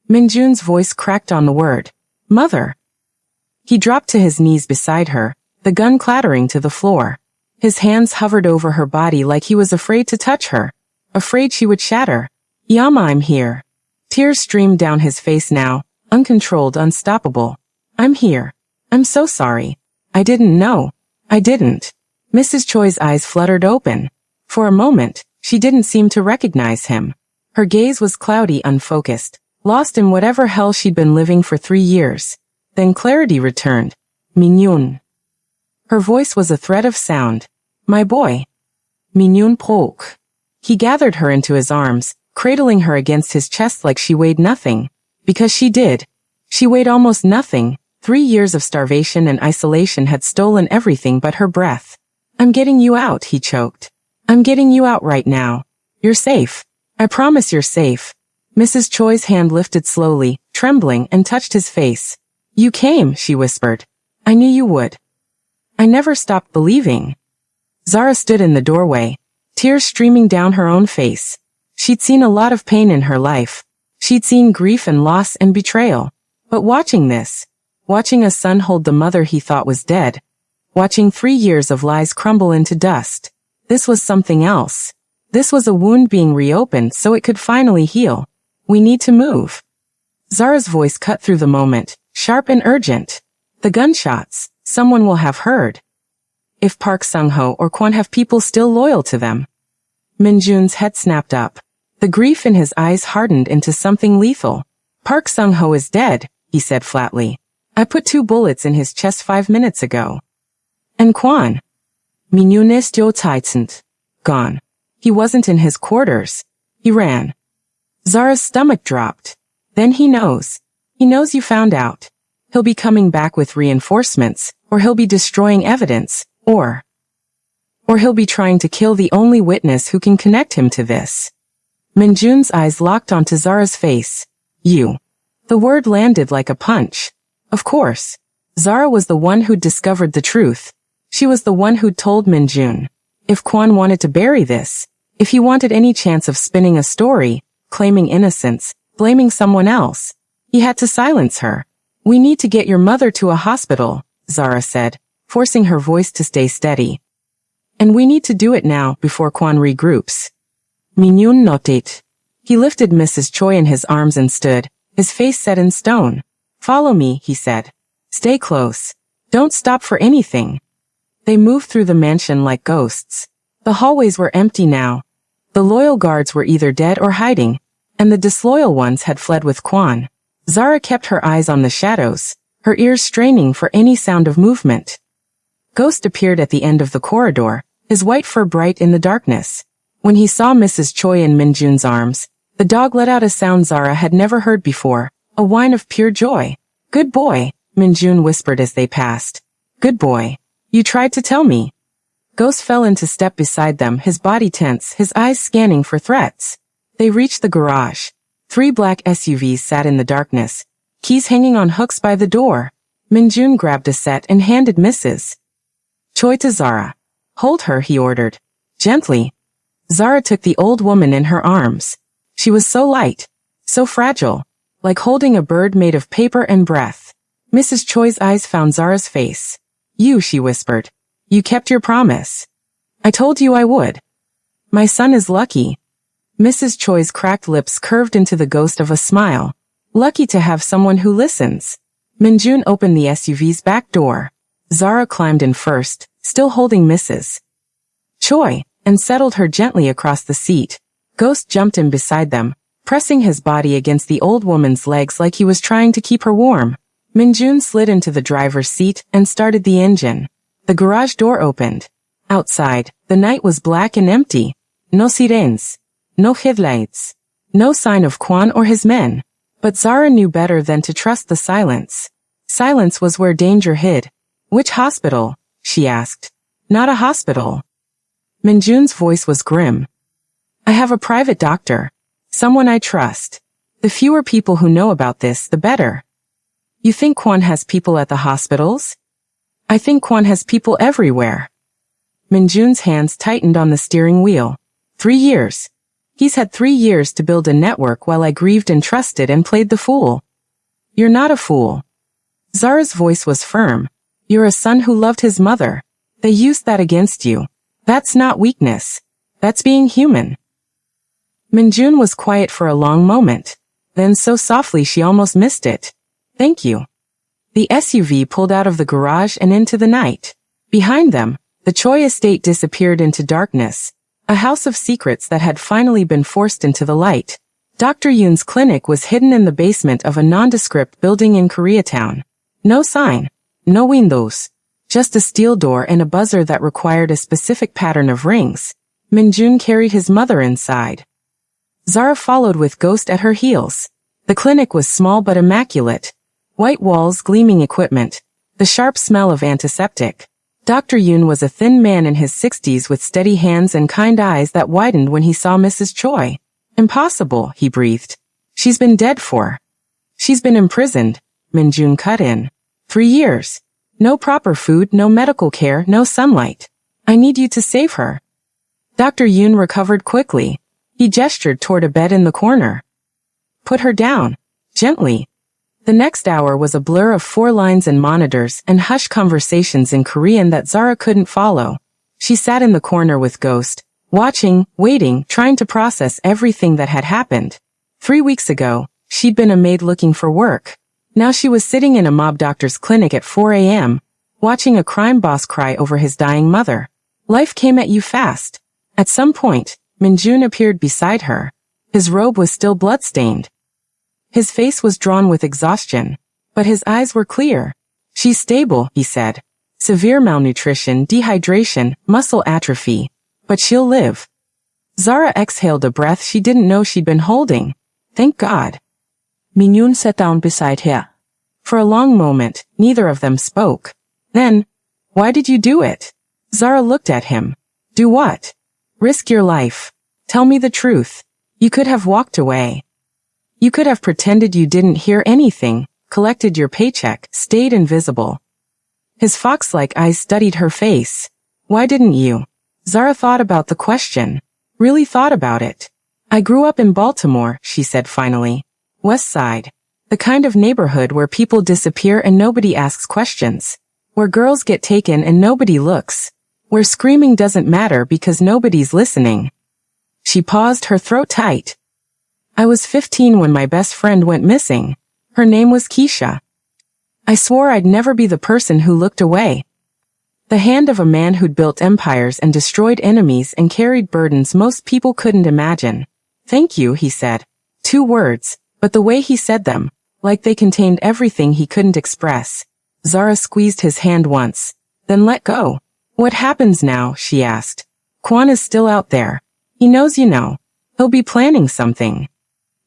Minjun's voice cracked on the word. Mother. He dropped to his knees beside her, the gun clattering to the floor. His hands hovered over her body like he was afraid to touch her. Afraid she would shatter. Yama, I'm here. Tears streamed down his face now, uncontrolled, unstoppable. I'm here. I'm so sorry. I didn't know. I didn't. Mrs. Choi's eyes fluttered open. For a moment, she didn't seem to recognize him. Her gaze was cloudy, unfocused, lost in whatever hell she'd been living for 3 years. Then clarity returned. Minyun. Her voice was a thread of sound. My boy. Minyun Polk. He gathered her into his arms, cradling her against his chest like she weighed nothing. Because she did. She weighed almost nothing. 3 years of starvation and isolation had stolen everything but her breath. I'm getting you out, he choked. I'm getting you out right now. You're safe. I promise you're safe. Mrs. Choi's hand lifted slowly, trembling, and touched his face. You came, she whispered. I knew you would. I never stopped believing. Zara stood in the doorway, tears streaming down her own face. She'd seen a lot of pain in her life. She'd seen grief and loss and betrayal. But watching this, watching a son hold the mother he thought was dead, watching 3 years of lies crumble into dust, this was something else. This was a wound being reopened so it could finally heal. We need to move. Zara's voice cut through the moment, sharp and urgent. The gunshots, someone will have heard. If Park Sung-ho or Kwon have people still loyal to them. Minjun's head snapped up. The grief in his eyes hardened into something lethal. Park Sung-ho is dead, he said flatly. I put 2 bullets in his chest 5 minutes ago. And Kwon? Minyun is gone. He wasn't in his quarters. He ran. Zara's stomach dropped. Then he knows. He knows you found out. He'll be coming back with reinforcements, or he'll be destroying evidence, or he'll be trying to kill the only witness who can connect him to this. Minjun's eyes locked onto Zara's face. You. The word landed like a punch. Of course. Zara was the one who'd discovered the truth. She was the one who'd told Minjun. If Kwon wanted to bury this, if he wanted any chance of spinning a story, claiming innocence, blaming someone else, he had to silence her. We need to get your mother to a hospital, Zara said, forcing her voice to stay steady. And we need to do it now before Kwon regroups. Minyun Notic. He lifted Mrs. Choi in his arms and stood, his face set in stone. Follow me, he said. Stay close. Don't stop for anything. They moved through the mansion like ghosts. The hallways were empty now. The loyal guards were either dead or hiding, and the disloyal ones had fled with Kwon. Zara kept her eyes on the shadows, her ears straining for any sound of movement. Ghost appeared at the end of the corridor, his white fur bright in the darkness. When he saw Mrs. Choi in Minjun's arms, the dog let out a sound Zara had never heard before, a whine of pure joy. Good boy, Minjun whispered as they passed. Good boy. You tried to tell me. Ghost fell into step beside them, his body tense, his eyes scanning for threats. They reached the garage. 3 black SUVs sat in the darkness, keys hanging on hooks by the door. Minjun grabbed a set and handed Mrs. Choi to Zara. Hold her, he ordered. Gently. Zara took the old woman in her arms. She was so light, so fragile, like holding a bird made of paper and breath. Mrs. Choi's eyes found Zara's face. You, she whispered. You kept your promise. I told you I would. My son is lucky. Mrs. Choi's cracked lips curved into the ghost of a smile. Lucky to have someone who listens. Minjun opened the SUV's back door. Zara climbed in first, still holding Mrs. Choi, and settled her gently across the seat. Ghost jumped in beside them, pressing his body against the old woman's legs like he was trying to keep her warm. Minjun slid into the driver's seat and started the engine. The garage door opened. Outside, the night was black and empty. No sirens. No headlights. No sign of Kwon or his men. But Zara knew better than to trust the silence. Silence was where danger hid. Which hospital? She asked. Not a hospital. Minjun's voice was grim. I have a private doctor. Someone I trust. The fewer people who know about this, the better. You think Kwon has people at the hospitals? I think Kwon has people everywhere. Minjun's hands tightened on the steering wheel. 3 years. He's had 3 years to build a network while I grieved and trusted and played the fool. You're not a fool. Zara's voice was firm. You're a son who loved his mother. They used that against you. That's not weakness. That's being human. Minjun was quiet for a long moment. Then so softly she almost missed it. Thank you. The SUV pulled out of the garage and into the night. Behind them, the Choi estate disappeared into darkness. A house of secrets that had finally been forced into the light. Dr. Yoon's clinic was hidden in the basement of a nondescript building in Koreatown. No sign. No windows. Just a steel door and a buzzer that required a specific pattern of rings. Minjun carried his mother inside. Zara followed with Ghost at her heels. The clinic was small but immaculate. White walls, gleaming equipment. The sharp smell of antiseptic. Dr. Yoon was a thin man in his 60s with steady hands and kind eyes that widened when he saw Mrs. Choi. Impossible, he breathed. She's been dead for. She's been imprisoned, Minjun cut in. 3 years. No proper food, no medical care, no sunlight. I need you to save her. Dr. Yoon recovered quickly. He gestured toward a bed in the corner. Put her down. Gently. The next hour was a blur of 4 lines and monitors and hushed conversations in Korean that Zara couldn't follow. She sat in the corner with Ghost, watching, waiting, trying to process everything that had happened. 3 weeks ago, she'd been a maid looking for work. Now she was sitting in a mob doctor's clinic at 4 a.m., watching a crime boss cry over his dying mother. Life came at you fast. At some point, Minjun appeared beside her. His robe was still blood-stained. His face was drawn with exhaustion, but his eyes were clear. She's stable, he said. Severe malnutrition, dehydration, muscle atrophy. But she'll live. Zara exhaled a breath she didn't know she'd been holding. Thank God. Minjun sat down beside her. For a long moment, neither of them spoke. Then, why did you do it? Zara looked at him. Do what? Risk your life. Tell me the truth. You could have walked away. You could have pretended you didn't hear anything, collected your paycheck, stayed invisible. His fox-like eyes studied her face. Why didn't you? Zara thought about the question. Really thought about it. I grew up in Baltimore, she said finally. West Side. The kind of neighborhood where people disappear and nobody asks questions. Where girls get taken and nobody looks. Where screaming doesn't matter because nobody's listening. She paused, her throat tight. I was 15 when my best friend went missing. Her name was Keisha. I swore I'd never be the person who looked away. The hand of a man who'd built empires and destroyed enemies and carried burdens most people couldn't imagine. Thank you, he said. 2 words, but the way he said them, like they contained everything he couldn't express. Zara squeezed his hand once, then let go. What happens now? She asked. Kwon is still out there. He knows you know. He'll be planning something.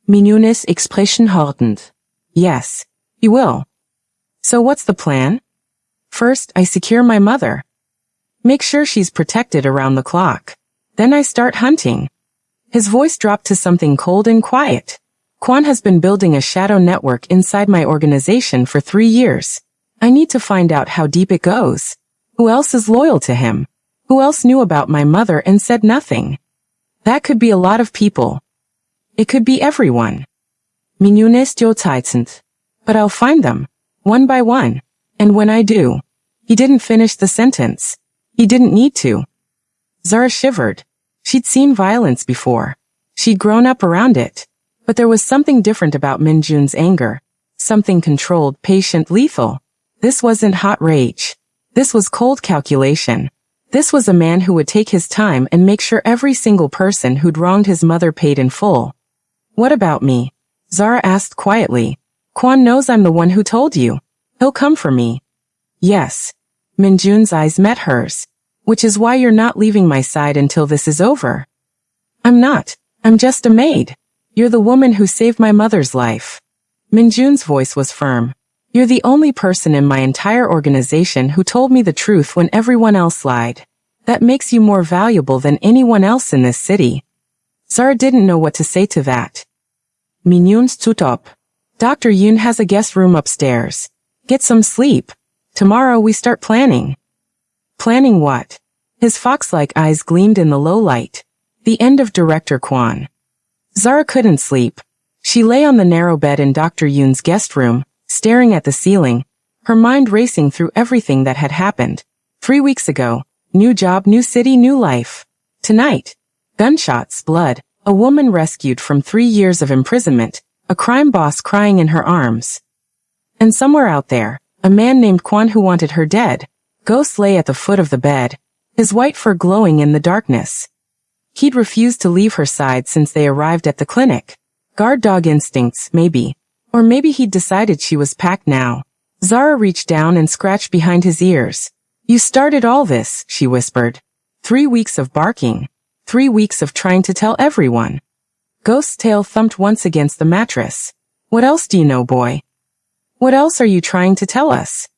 Minun's expression hardened. Yes, he will. So what's the plan? First, I secure my mother. Make sure she's protected around the clock. Then I start hunting. His voice dropped to something cold and quiet. Quan has been building a shadow network inside my organization for 3 years. I need to find out how deep it goes. Who else is loyal to him? Who else knew about my mother and said nothing? That could be a lot of people. It could be everyone. Minun ist reizend. But I'll find them, one by one. And when I do... He didn't finish the sentence. He didn't need to. Zara shivered. She'd seen violence before. She'd grown up around it. But there was something different about Minjun's anger. Something controlled, patient, lethal. This wasn't hot rage. This was cold calculation. This was a man who would take his time and make sure every single person who'd wronged his mother paid in full. What about me? Zara asked quietly. Quan knows I'm the one who told you. He'll come for me. Yes. Minjun's eyes met hers. Which is why you're not leaving my side until this is over. I'm not. I'm just a maid. You're the woman who saved my mother's life. Minjun's voice was firm. You're the only person in my entire organization who told me the truth when everyone else lied. That makes you more valuable than anyone else in this city. Zara didn't know what to say to that. Minun stood up. Dr. Yun has a guest room upstairs. Get some sleep. Tomorrow we start planning. Planning what? His fox-like eyes gleamed in the low light. The end of Director Quan. Zara couldn't sleep. She lay on the narrow bed in Dr. Yun's guest room, staring at the ceiling, her mind racing through everything that had happened. 3 weeks ago, new job, new city, new life. Tonight, gunshots, blood, a woman rescued from 3 years of imprisonment, a crime boss crying in her arms. And somewhere out there, a man named Quan who wanted her dead. Ghost lay at the foot of the bed, his white fur glowing in the darkness. He'd refused to leave her side since they arrived at the clinic. Guard dog instincts, maybe. Or maybe he'd decided she was packed now. Zara reached down and scratched behind his ears. You started all this, she whispered. 3 weeks of barking. 3 weeks of trying to tell everyone. Ghost's tail thumped once against the mattress. What else do you know, boy? What else are you trying to tell us?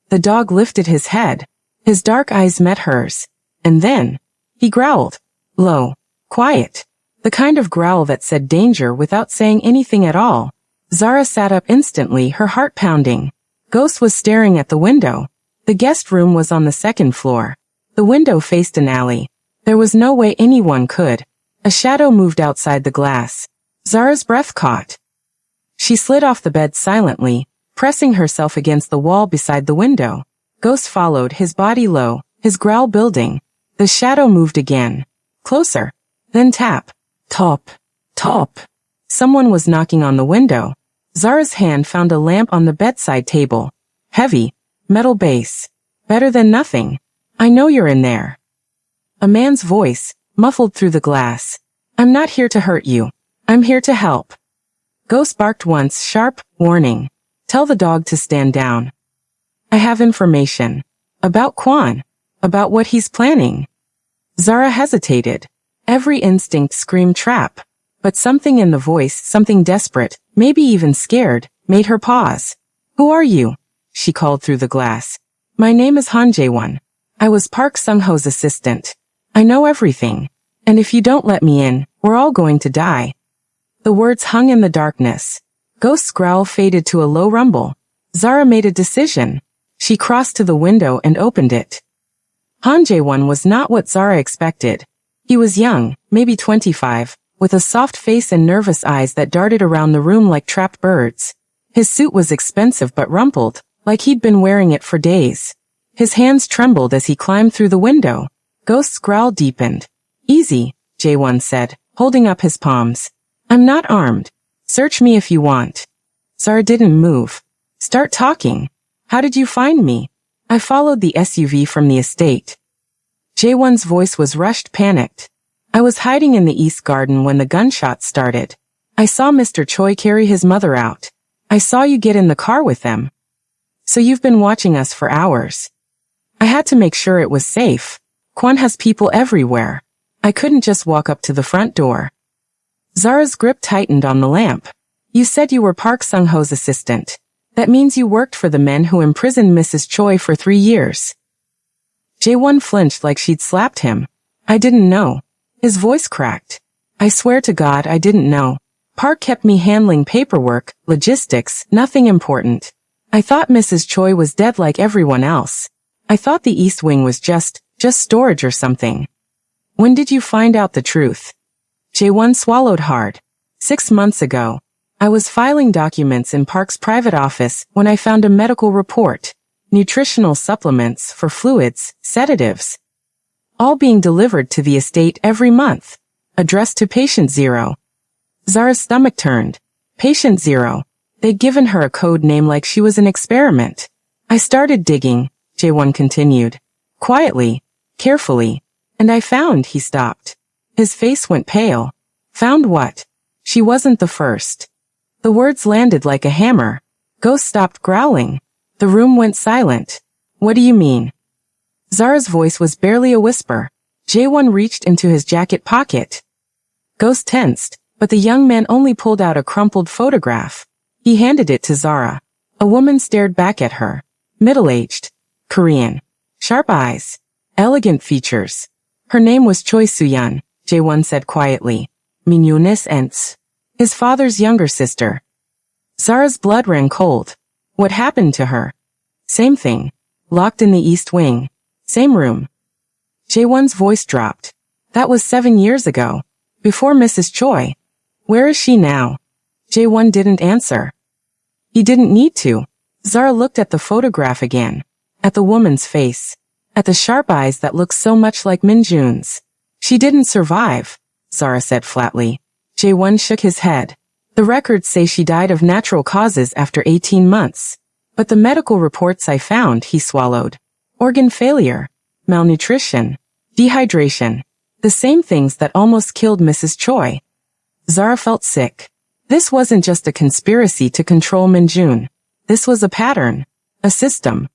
The dog lifted his head. His dark eyes met hers. And then, he growled. Low. Quiet. The kind of growl that said danger without saying anything at all. Zara sat up instantly, her heart pounding. Ghost was staring at the window. The guest room was on the 2nd floor. The window faced an alley. There was no way anyone could. A shadow moved outside the glass. Zara's breath caught. She slid off the bed silently, pressing herself against the wall beside the window. Ghost followed, his body low, his growl building. The shadow moved again. Closer. Then tap. Top. Top. Someone was knocking on the window. Zara's hand found a lamp on the bedside table. Heavy. Metal base. Better than nothing. I know you're in there. A man's voice, muffled through the glass. I'm not here to hurt you. I'm here to help. Ghost barked once, sharp, warning. Tell the dog to stand down. I have information. About Quan. About what he's planning. Zara hesitated. Every instinct screamed trap. But something in the voice, something desperate, maybe even scared, made her pause. Who are you? She called through the glass. My name is Han Jae-won. I was Park Sung-ho's assistant. I know everything. And if you don't let me in, we're all going to die. The words hung in the darkness. Ghost's growl faded to a low rumble. Zara made a decision. She crossed to the window and opened it. Han Jae-won was not what Zara expected. He was young, maybe 25, with a soft face and nervous eyes that darted around the room like trapped birds. His suit was expensive but rumpled, like he'd been wearing it for days. His hands trembled as he climbed through the window. Ghost's growl deepened. Easy, Jae-won said, holding up his palms. I'm not armed. Search me if you want. Zara didn't move. Start talking. How did you find me? I followed the SUV from the estate. Jae-won's voice was rushed, panicked. I was hiding in the East Garden when the gunshots started. I saw Mr. Choi carry his mother out. I saw you get in the car with them. So you've been watching us for hours. I had to make sure it was safe. Quan has people everywhere. I couldn't just walk up to the front door. Zara's grip tightened on the lamp. You said you were Park Sung-ho's assistant. That means you worked for the men who imprisoned Mrs. Choi for 3 years. Jae-won flinched like she'd slapped him. I didn't know. His voice cracked. I swear to God I didn't know. Park kept me handling paperwork, logistics, nothing important. I thought Mrs. Choi was dead like everyone else. I thought the East Wing was just storage or something. When did you find out the truth? Jae-won swallowed hard. 6 months ago. I was filing documents in Park's private office when I found a medical report. Nutritional supplements for fluids, sedatives. All being delivered to the estate every month. Addressed to Patient Zero. Zara's stomach turned. Patient Zero. They'd given her a code name like she was an experiment. I started digging, Jae-won continued. Quietly, carefully. And I found, he stopped. His face went pale. Found what? She wasn't the first. The words landed like a hammer. Ghost stopped growling. The room went silent. What do you mean? Zara's voice was barely a whisper. Jae-won reached into his jacket pocket. Ghost tensed, but the young man only pulled out a crumpled photograph. He handed it to Zara. A woman stared back at her. Middle-aged. Korean. Sharp eyes. Elegant features. Her name was Choi Soo-yeon, Jae-won said quietly. Minyones Ents. His father's younger sister. Zara's blood ran cold. What happened to her? Same thing. Locked in the East Wing. Same room. Jae-won's voice dropped. That was 7 years ago. Before Mrs. Choi. Where is she now? Jae-won didn't answer. He didn't need to. Zara looked at the photograph again. At the woman's face. At the sharp eyes that looked so much like Minjun's. She didn't survive, Zara said flatly. Jae-won shook his head. The records say she died of natural causes after 18 months. But the medical reports I found, he swallowed. Organ failure, malnutrition, dehydration. The same things that almost killed Mrs. Choi. Zara felt sick. This wasn't just a conspiracy to control Minjun. This was a pattern. A system.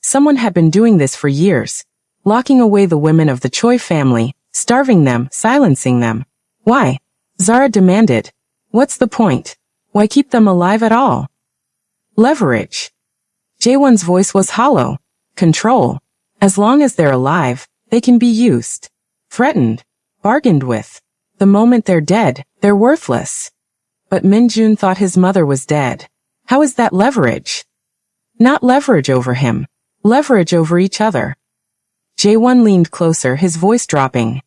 Someone had been doing this for years. Locking away the women of the Choi family, starving them, silencing them. Why? Zara demanded. What's the point? Why keep them alive at all? Leverage. Jae-won's voice was hollow. Control. As long as they're alive, they can be used. Threatened. Bargained with. The moment they're dead, they're worthless. But Minjun thought his mother was dead. How is that leverage? Not leverage over him. Leverage over each other. Jae-won leaned closer, his voice dropping.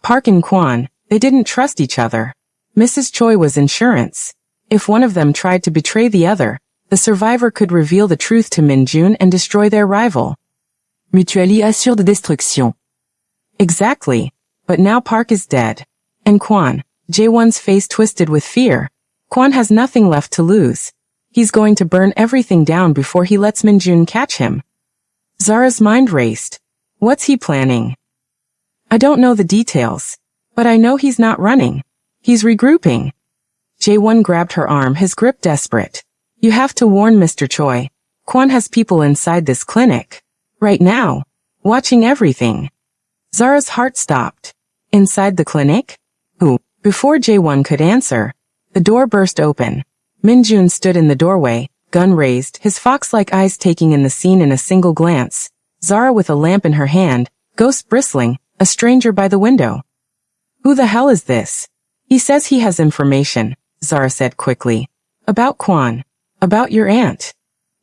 Park and Kwon, they didn't trust each other. Mrs. Choi was insurance. If one of them tried to betray the other, the survivor could reveal the truth to Minjun and destroy their rival. Mutuelle assure de destruction. Exactly. But now Park is dead. And Kwon, Jae-won's face twisted with fear. Kwon has nothing left to lose. He's going to burn everything down before he lets Minjun catch him. Zara's mind raced. What's he planning? I don't know the details. But I know he's not running. He's regrouping. Jae-won grabbed her arm, his grip desperate. You have to warn Mr. Choi. Kwon has people inside this clinic. Right now. Watching everything. Zara's heart stopped. Inside the clinic? Who? Before Jae-won could answer, the door burst open. Minjun stood in the doorway, gun raised, his fox-like eyes taking in the scene in a single glance. Zara with a lamp in her hand, ghost bristling, a stranger by the window. Who the hell is this? He says he has information, Zara said quickly. About Kwon. About your aunt.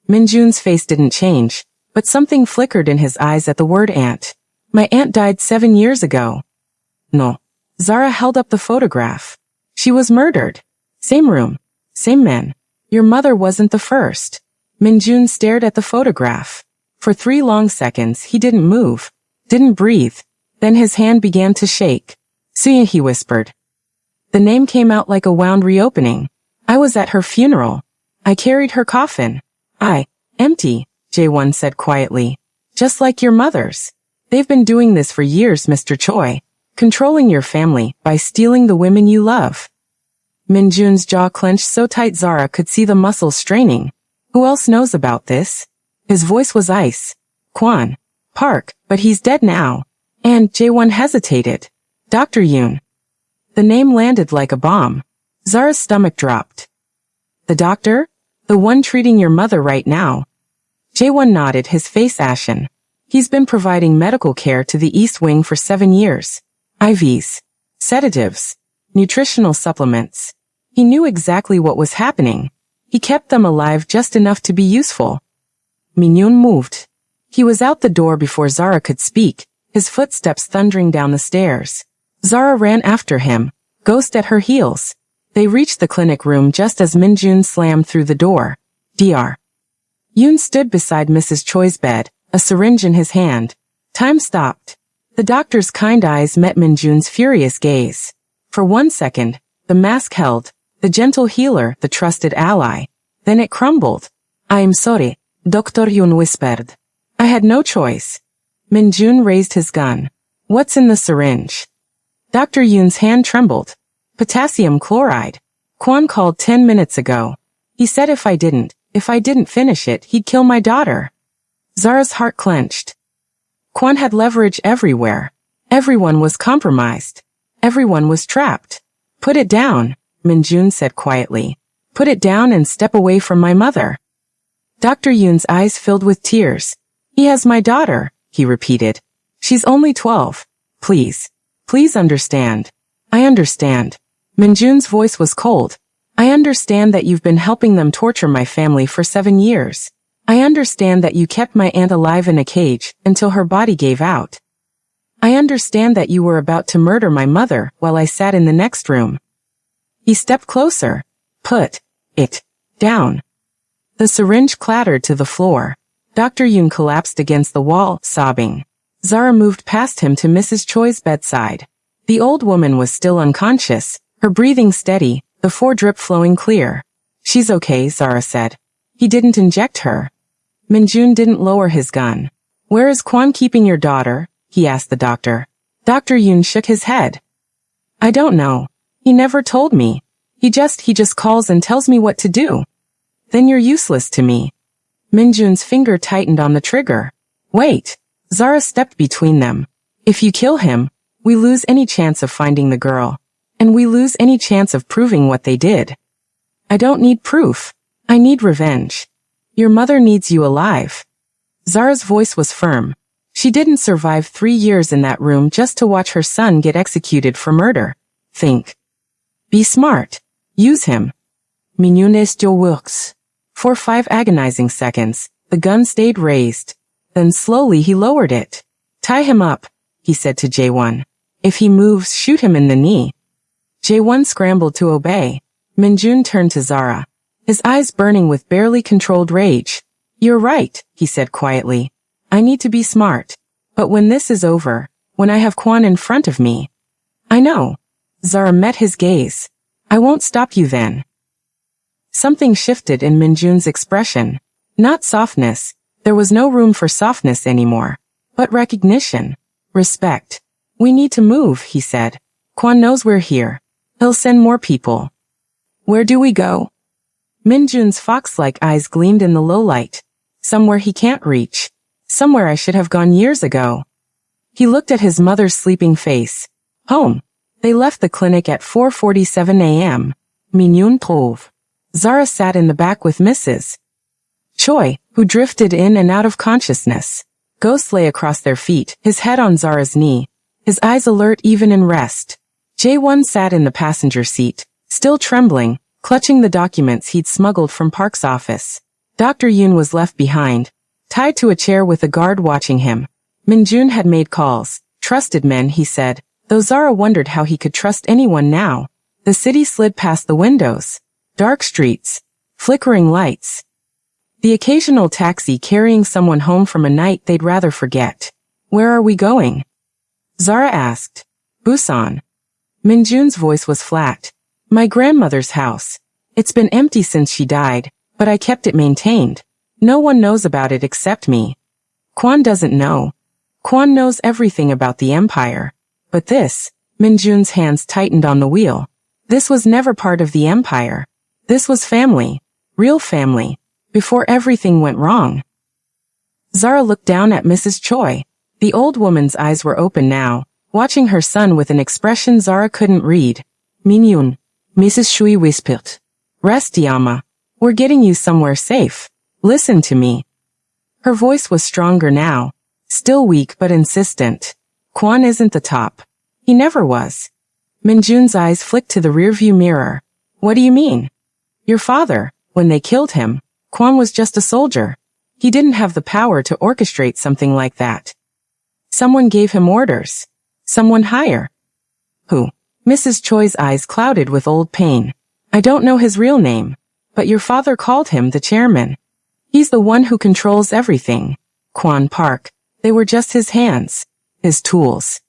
Minjun's face didn't change, but something flickered in his eyes at the word aunt. My aunt died 7 years ago. No. Zara held up the photograph. She was murdered. Same room. Same men. Your mother wasn't the first. Minjun stared at the photograph. For 3 long seconds he didn't move. Didn't breathe. Then his hand began to shake. Suya, he whispered. The name came out like a wound reopening. I was at her funeral. I carried her coffin. Empty, Jae-won said quietly. Just like your mother's. They've been doing this for years, Mr. Choi. Controlling your family by stealing the women you love. Minjun's jaw clenched so tight Zara could see the muscles straining. Who else knows about this? His voice was ice. Kwon. Park, but he's dead now. And Jae-won hesitated. Dr. Yoon. The name landed like a bomb. Zara's stomach dropped. The doctor? The one treating your mother right now. Jae-won nodded, his face ashen. He's been providing medical care to the East Wing for 7 years. IVs, sedatives, nutritional supplements. He knew exactly what was happening. He kept them alive just enough to be useful. Min-yoon moved. He was out the door before Zara could speak, his footsteps thundering down the stairs. Zara ran after him, Ghost at her heels. They reached the clinic room just as Min-jun slammed through the door. Dr. Yoon stood beside Mrs. Choi's bed, a syringe in his hand. Time stopped. The doctor's kind eyes met Min-jun's furious gaze. For 1 second, the mask held, the gentle healer, the trusted ally. Then it crumbled. I'm sorry, Dr. Yoon whispered. I had no choice. Min-jun raised his gun. What's in the syringe? Dr. Yoon's hand trembled. Potassium chloride. Kwon called 10 minutes ago. He said if I didn't finish it, he'd kill my daughter. Zara's heart clenched. Kwon had leverage everywhere. Everyone was compromised. Everyone was trapped. Put it down, Min-jun said quietly. Put it down and step away from my mother. Dr. Yoon's eyes filled with tears. He has my daughter, he repeated. She's only 12. Please. Please understand. I understand. Min-jun's voice was cold. I understand that you've been helping them torture my family for 7 years. I understand that you kept my aunt alive in a cage until her body gave out. I understand that you were about to murder my mother while I sat in the next room. He stepped closer. Put it down. The syringe clattered to the floor. Dr. Yoon collapsed against the wall, sobbing. Zara moved past him to Mrs. Choi's bedside. The old woman was still unconscious, her breathing steady, the foredrip flowing clear. She's okay, Zara said. He didn't inject her. Min-jun didn't lower his gun. Where is Kwon keeping your daughter? He asked the doctor. Dr. Yoon shook his head. I don't know. He never told me. He just calls and tells me what to do. Then you're useless to me. Min-jun's finger tightened on the trigger. Wait. Zara stepped between them. If you kill him, we lose any chance of finding the girl. And we lose any chance of proving what they did. I don't need proof. I need revenge. Your mother needs you alive. Zara's voice was firm. She didn't survive 3 years in that room just to watch her son get executed for murder. Think. Be smart. Use him. Min-yoon still works. For 5 agonizing seconds, the gun stayed raised. Then slowly he lowered it. Tie him up, he said to Jae-won. If he moves, shoot him in the knee. Jae-won scrambled to obey. Min-jun turned to Zara, his eyes burning with barely controlled rage. You're right, he said quietly. I need to be smart. But when this is over, when I have Kwon in front of me. I know. Zara met his gaze. I won't stop you then. Something shifted in Min-jun's expression. Not softness. There was no room for softness anymore. But recognition. Respect. We need to move, he said. Kwon knows we're here. He'll send more people. Where do we go? Min-jun's fox-like eyes gleamed in the low light. Somewhere he can't reach. Somewhere I should have gone years ago. He looked at his mother's sleeping face. Home. They left the clinic at 4:47 a.m. Min-yoon trouve. Zara sat in the back with Mrs. Choi, who drifted in and out of consciousness. Ghost lay across their feet, his head on Zara's knee, his eyes alert even in rest. Jae-won sat in the passenger seat, still trembling, clutching the documents he'd smuggled from Park's office. Dr. Yoon was left behind, tied to a chair with a guard watching him. Min-jun had made calls, trusted men, he said, though Zara wondered how he could trust anyone now. The city slid past the windows. Dark streets. Flickering lights. The occasional taxi carrying someone home from a night they'd rather forget. Where are we going? Zara asked. Busan. Min-jun's voice was flat. My grandmother's house. It's been empty since she died, but I kept it maintained. No one knows about it except me. Kwon doesn't know. Kwon knows everything about the empire. But this, Min-jun's hands tightened on the wheel. This was never part of the empire. This was family. Real family. Before everything went wrong. Zara looked down at Mrs. Choi. The old woman's eyes were open now, watching her son with an expression Zara couldn't read. Minyoun, Mrs. Shui whispered. Rest, Yama. We're getting you somewhere safe. Listen to me. Her voice was stronger now, still weak but insistent. Kwon isn't the top. He never was. Minjun's eyes flicked to the rearview mirror. What do you mean? Your father, when they killed him, Kwon was just a soldier. He didn't have the power to orchestrate something like that. Someone gave him orders. Someone higher. Who? Mrs. Choi's eyes clouded with old pain. I don't know his real name, but your father called him the chairman. He's the one who controls everything. Kwon Park. They were just his hands. His tools.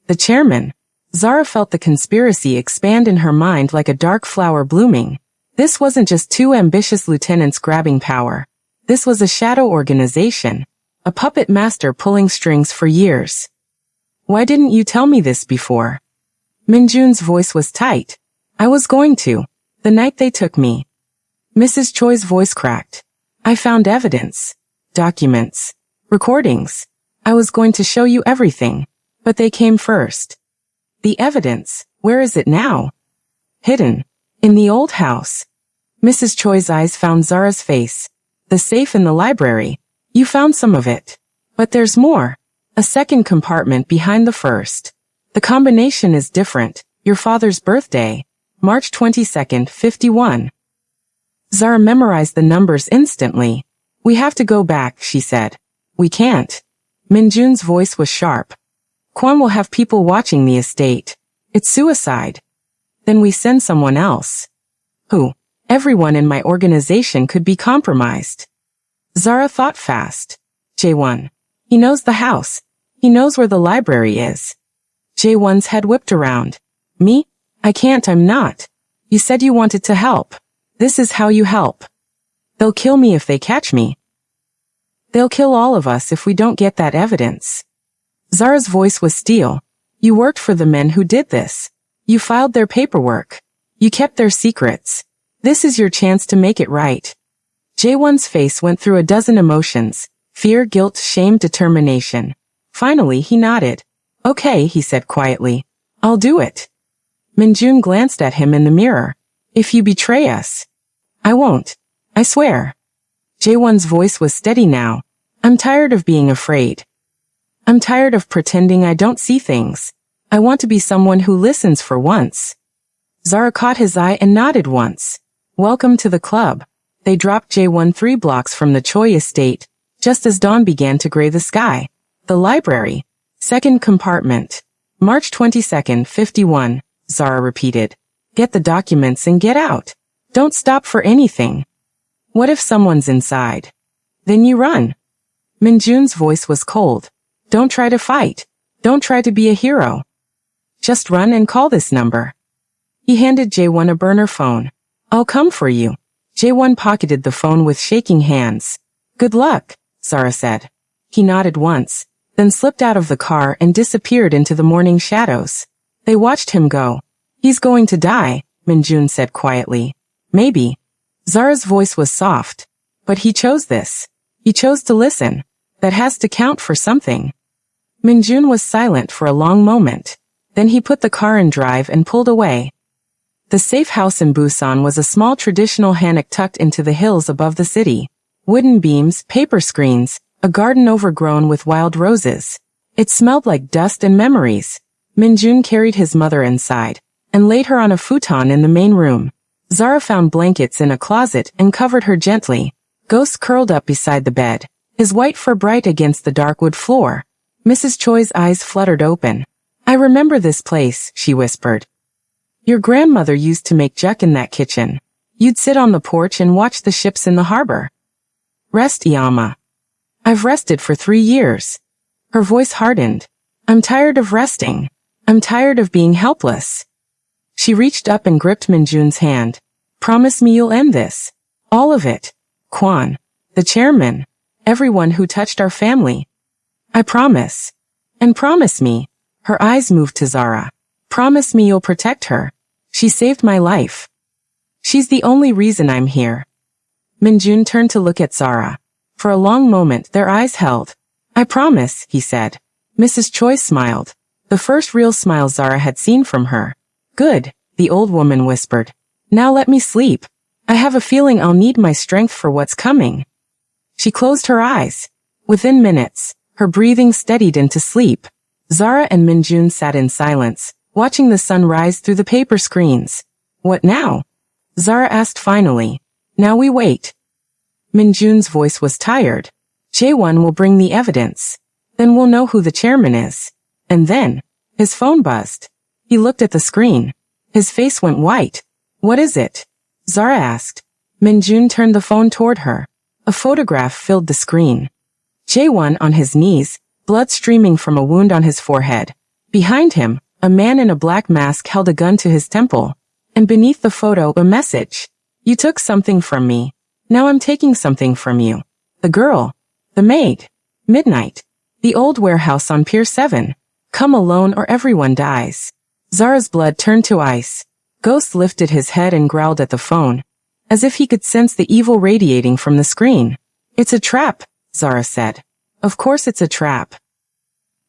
The chairman. Zara felt the conspiracy expand in her mind like a dark flower blooming. This wasn't just two ambitious lieutenants grabbing power. This was a shadow organization. A puppet master pulling strings for years. Why didn't you tell me this before? Minjun's voice was tight. I was going to. The night they took me. Mrs. Choi's voice cracked. I found evidence. Documents. Recordings. I was going to show you everything. But they came first. The evidence, where is it now? Hidden. In the old house. Mrs. Choi's eyes found Zara's face. The safe in the library. You found some of it. But there's more. A second compartment behind the first. The combination is different. Your father's birthday. March 22nd, 51. Zara memorized the numbers instantly. We have to go back, she said. We can't. Minjun's voice was sharp. Kwon will have people watching the estate. It's suicide. Then we send someone else. Who? Everyone in my organization could be compromised. Zara thought fast. Jae-won. He knows the house. He knows where the library is. Jae-won's head whipped around. Me? I can't, I'm not. You said you wanted to help. This is how you help. They'll kill me if they catch me. They'll kill all of us if we don't get that evidence. Zara's voice was steel. You worked for the men who did this. You filed their paperwork. You kept their secrets. This is your chance to make it right. Jae-won's face went through a dozen emotions. Fear, guilt, shame, determination. Finally, he nodded. Okay, he said quietly. I'll do it. Minjun glanced at him in the mirror. If you betray us. I won't. I swear. Jae-won's voice was steady now. I'm tired of being afraid. I'm tired of pretending I don't see things. I want to be someone who listens for once. Zara caught his eye and nodded once. Welcome to the club. They dropped Jae-won 3 blocks from the Choi estate, just as dawn began to gray the sky. The library. Second compartment. March 22nd, 51, Zara repeated. Get the documents and get out. Don't stop for anything. What if someone's inside? Then you run. Minjun's voice was cold. Don't try to fight. Don't try to be a hero. Just run and call this number. He handed Jae-won a burner phone. I'll come for you. Jae-won pocketed the phone with shaking hands. Good luck, Zara said. He nodded once, then slipped out of the car and disappeared into the morning shadows. They watched him go. He's going to die, Minjun said quietly. Maybe. Zara's voice was soft. But he chose this. He chose to listen. That has to count for something. Minjun was silent for a long moment. Then he put the car in drive and pulled away. The safe house in Busan was a small traditional hanok tucked into the hills above the city. Wooden beams, paper screens, a garden overgrown with wild roses. It smelled like dust and memories. Minjun carried his mother inside and laid her on a futon in the main room. Zara found blankets in a closet and covered her gently. Ghost curled up beside the bed, his white fur bright against the dark wood floor. Mrs. Choi's eyes fluttered open. I remember this place, she whispered. Your grandmother used to make juk in that kitchen. You'd sit on the porch and watch the ships in the harbor. Rest, Yama. I've rested for 3 years. Her voice hardened. I'm tired of resting. I'm tired of being helpless. She reached up and gripped Minjun's hand. Promise me you'll end this. All of it. Kwon. The chairman. Everyone who touched our family. I promise. And promise me. Her eyes moved to Zara. Promise me you'll protect her. She saved my life. She's the only reason I'm here. Minjun turned to look at Zara. For a long moment their eyes held. I promise, he said. Mrs. Choi smiled. The first real smile Zara had seen from her. Good, the old woman whispered. Now let me sleep. I have a feeling I'll need my strength for what's coming. She closed her eyes. Within minutes, her breathing steadied into sleep. Zara and Minjun sat in silence, watching the sun rise through the paper screens. What now? Zara asked finally. Now we wait. Minjun's voice was tired. Jaewon will bring the evidence. Then we'll know who the chairman is. And then, his phone buzzed. He looked at the screen. His face went white. What is it? Zara asked. Minjun turned the phone toward her. A photograph filled the screen. Jaewon on his knees, blood streaming from a wound on his forehead. Behind him, a man in a black mask held a gun to his temple. And beneath the photo, a message. You took something from me. Now I'm taking something from you. The girl. The maid. Midnight. The old warehouse on Pier 7. Come alone or everyone dies. Zara's blood turned to ice. Ghost lifted his head and growled at the phone, as if he could sense the evil radiating from the screen. It's a trap, Zara said. Of course it's a trap.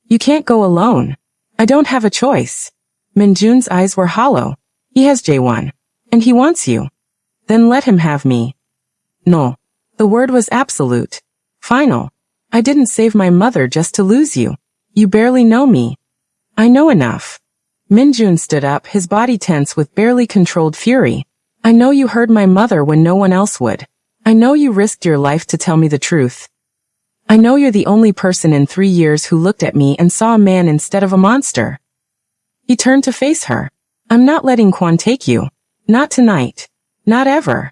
You can't go alone. I don't have a choice. Minjun's eyes were hollow. He has Jaewon. And he wants you. Then let him have me. No. The word was absolute. Final. I didn't save my mother just to lose you. You barely know me. I know enough. Minjun stood up, his body tense with barely controlled fury. I know you heard my mother when no one else would. I know you risked your life to tell me the truth. I know you're the only person in 3 years who looked at me and saw a man instead of a monster. He turned to face her. I'm not letting Kwon take you. Not tonight. Not ever.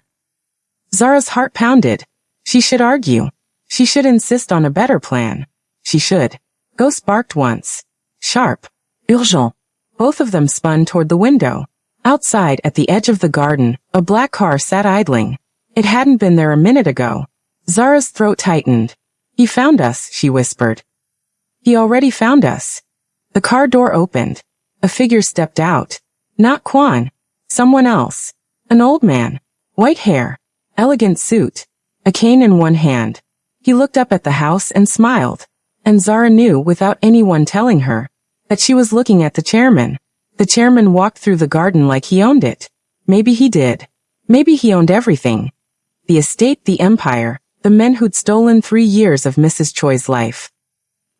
Zara's heart pounded. She should argue. She should insist on a better plan. She should. Ghost barked once. Sharp. Urgent. Both of them spun toward the window. Outside, at the edge of the garden, a black car sat idling. It hadn't been there a minute ago. Zara's throat tightened. He found us, she whispered. He already found us. The car door opened. A figure stepped out. Not Kwon. Someone else. An old man. White hair. Elegant suit. A cane in one hand. He looked up at the house and smiled. And Zara knew, without anyone telling her, that she was looking at the chairman. The chairman walked through the garden like he owned it. Maybe he did. Maybe he owned everything. The estate, the empire, the men who'd stolen 3 years of Mrs. Choi's life.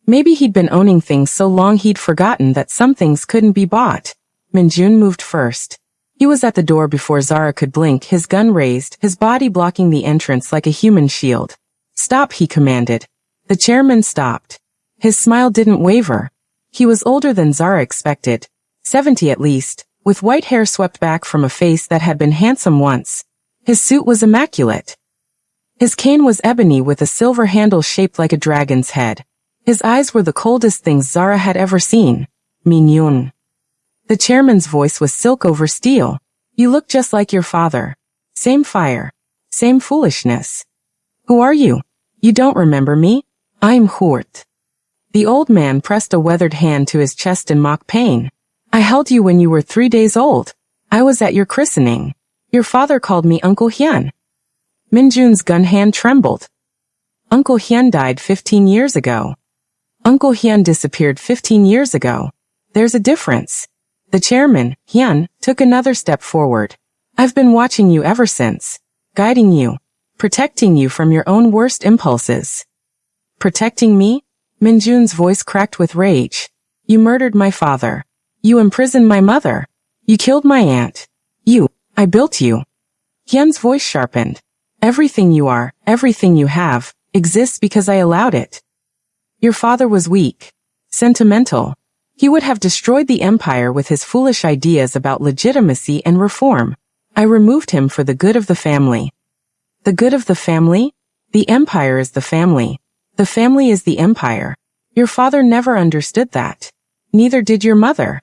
Maybe he'd been owning things so long he'd forgotten that some things couldn't be bought. Minjun moved first. He was at the door before Zara could blink, his gun raised, his body blocking the entrance like a human shield. Stop, he commanded. The chairman stopped. His smile didn't waver. He was older than Zara expected. 70 at least, with white hair swept back from a face that had been handsome once. His suit was immaculate. His cane was ebony with a silver handle shaped like a dragon's head. His eyes were the coldest things Zara had ever seen. Min-yoon. The chairman's voice was silk over steel. You look just like your father. Same fire. Same foolishness. Who are you? You don't remember me? I'm Hort. The old man pressed a weathered hand to his chest in mock pain. I held you when you were 3 days old. I was at your christening. Your father called me Uncle Hyun. Minjun's gun hand trembled. Uncle Hyun died 15 years ago. Uncle Hyun disappeared 15 years ago. There's a difference. The chairman, Hyun, took another step forward. I've been watching you ever since. Guiding you. Protecting you from your own worst impulses. Protecting me? Minjun's voice cracked with rage. You murdered my father. You imprisoned my mother. You killed my aunt. I built you. Hyun's voice sharpened. Everything you are, everything you have, exists because I allowed it. Your father was weak. Sentimental. He would have destroyed the empire with his foolish ideas about legitimacy and reform. I removed him for the good of the family. The good of the family? The empire is the family. The family is the empire. Your father never understood that. Neither did your mother.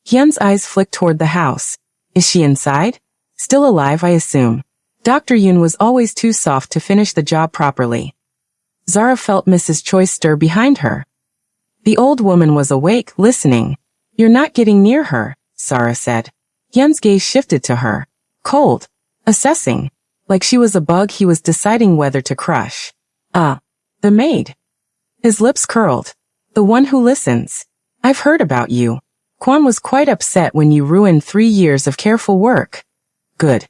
Hyun's eyes flicked toward the house. Is she inside? Still alive, I assume. Dr. Yoon was always too soft to finish the job properly. Zara felt Mrs. Choi stir behind her. The old woman was awake, listening. You're not getting near her, Zara said. Hyun's gaze shifted to her. Cold. Assessing. Like she was a bug he was deciding whether to crush. The maid. His lips curled. The one who listens. I've heard about you. Kwon was quite upset when you ruined 3 years of careful work. Good.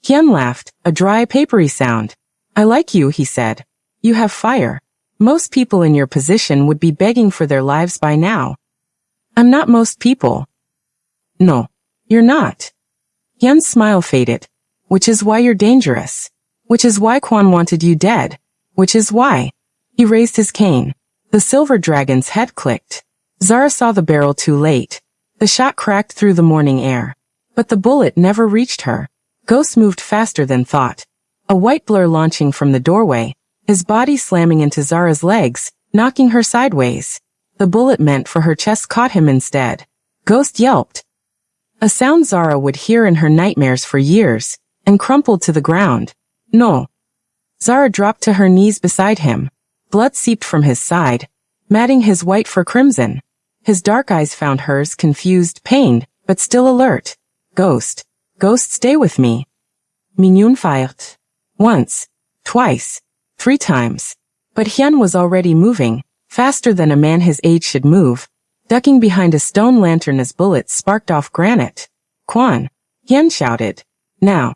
Hyun laughed, a dry, papery sound. I like you, he said. You have fire. Most people in your position would be begging for their lives by now. I'm not most people. No, you're not. Hyun's smile faded. Which is why you're dangerous. Which is why Kwon wanted you dead. Which is why. He raised his cane. The silver dragon's head clicked. Zara saw the barrel too late. The shot cracked through the morning air. But the bullet never reached her. Ghost moved faster than thought. A white blur launching from the doorway, his body slamming into Zara's legs, knocking her sideways. The bullet meant for her chest caught him instead. Ghost yelped. A sound Zara would hear in her nightmares for years, and crumpled to the ground. No. Zara dropped to her knees beside him. Blood seeped from his side, matting his white fur crimson. His dark eyes found hers, confused, pained, but still alert. Ghost. Ghost, stay with me. Minyoon fired. Once. Twice. 3 times. But Hyun was already moving, faster than a man his age should move, ducking behind a stone lantern as bullets sparked off granite. Kwon. Hyun shouted. Now.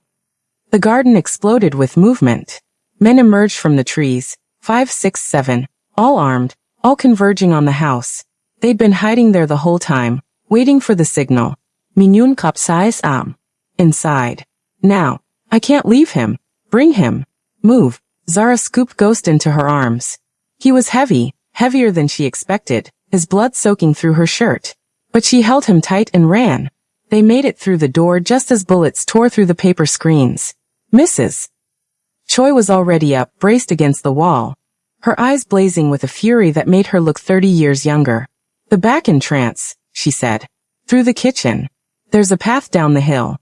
The garden exploded with movement. Men emerged from the trees, 5, 6, 7, all armed, all converging on the house. They'd been hiding there the whole time, waiting for the signal. Minyoon kapsais am. Inside. Now. I can't leave him. Bring him. Move. Zara scooped Ghost into her arms. He was heavy, heavier than she expected, his blood soaking through her shirt. But she held him tight and ran. They made it through the door just as bullets tore through the paper screens. Mrs. Choi was already up, braced against the wall, her eyes blazing with a fury that made her look 30 years younger. The back in trance, she said. Through the kitchen. There's a path down the hill.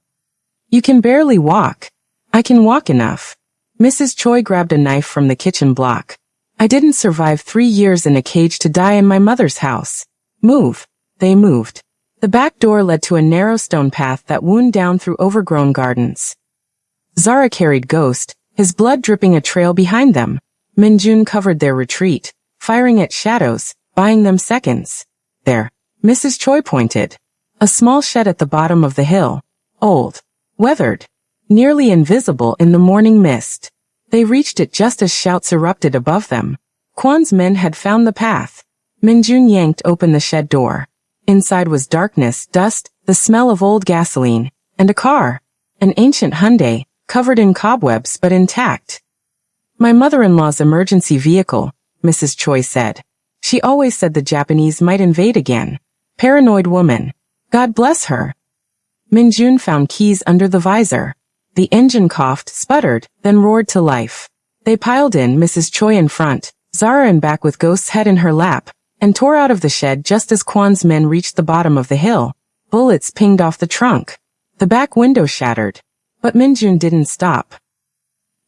You can barely walk. I can walk enough. Mrs. Choi grabbed a knife from the kitchen block. I didn't survive 3 years in a cage to die in my mother's house. Move. They moved. The back door led to a narrow stone path that wound down through overgrown gardens. Zara carried Ghost, his blood dripping a trail behind them. Minjun covered their retreat, firing at shadows, buying them seconds. There. Mrs. Choi pointed. A small shed at the bottom of the hill. Old. Weathered. Nearly invisible in the morning mist. They reached it just as shouts erupted above them. Kwon's men had found the path. Minjun yanked open the shed door. Inside was darkness, dust, the smell of old gasoline, and a car. An ancient Hyundai, covered in cobwebs but intact. My mother-in-law's emergency vehicle, Mrs. Choi said. She always said the Japanese might invade again. Paranoid woman. God bless her. Minjun found keys under the visor. The engine coughed, sputtered, then roared to life. They piled in, Mrs. Choi in front, Zara in back with Ghost's head in her lap, and tore out of the shed just as Kwon's men reached the bottom of the hill. Bullets pinged off the trunk. The back window shattered. But Minjun didn't stop.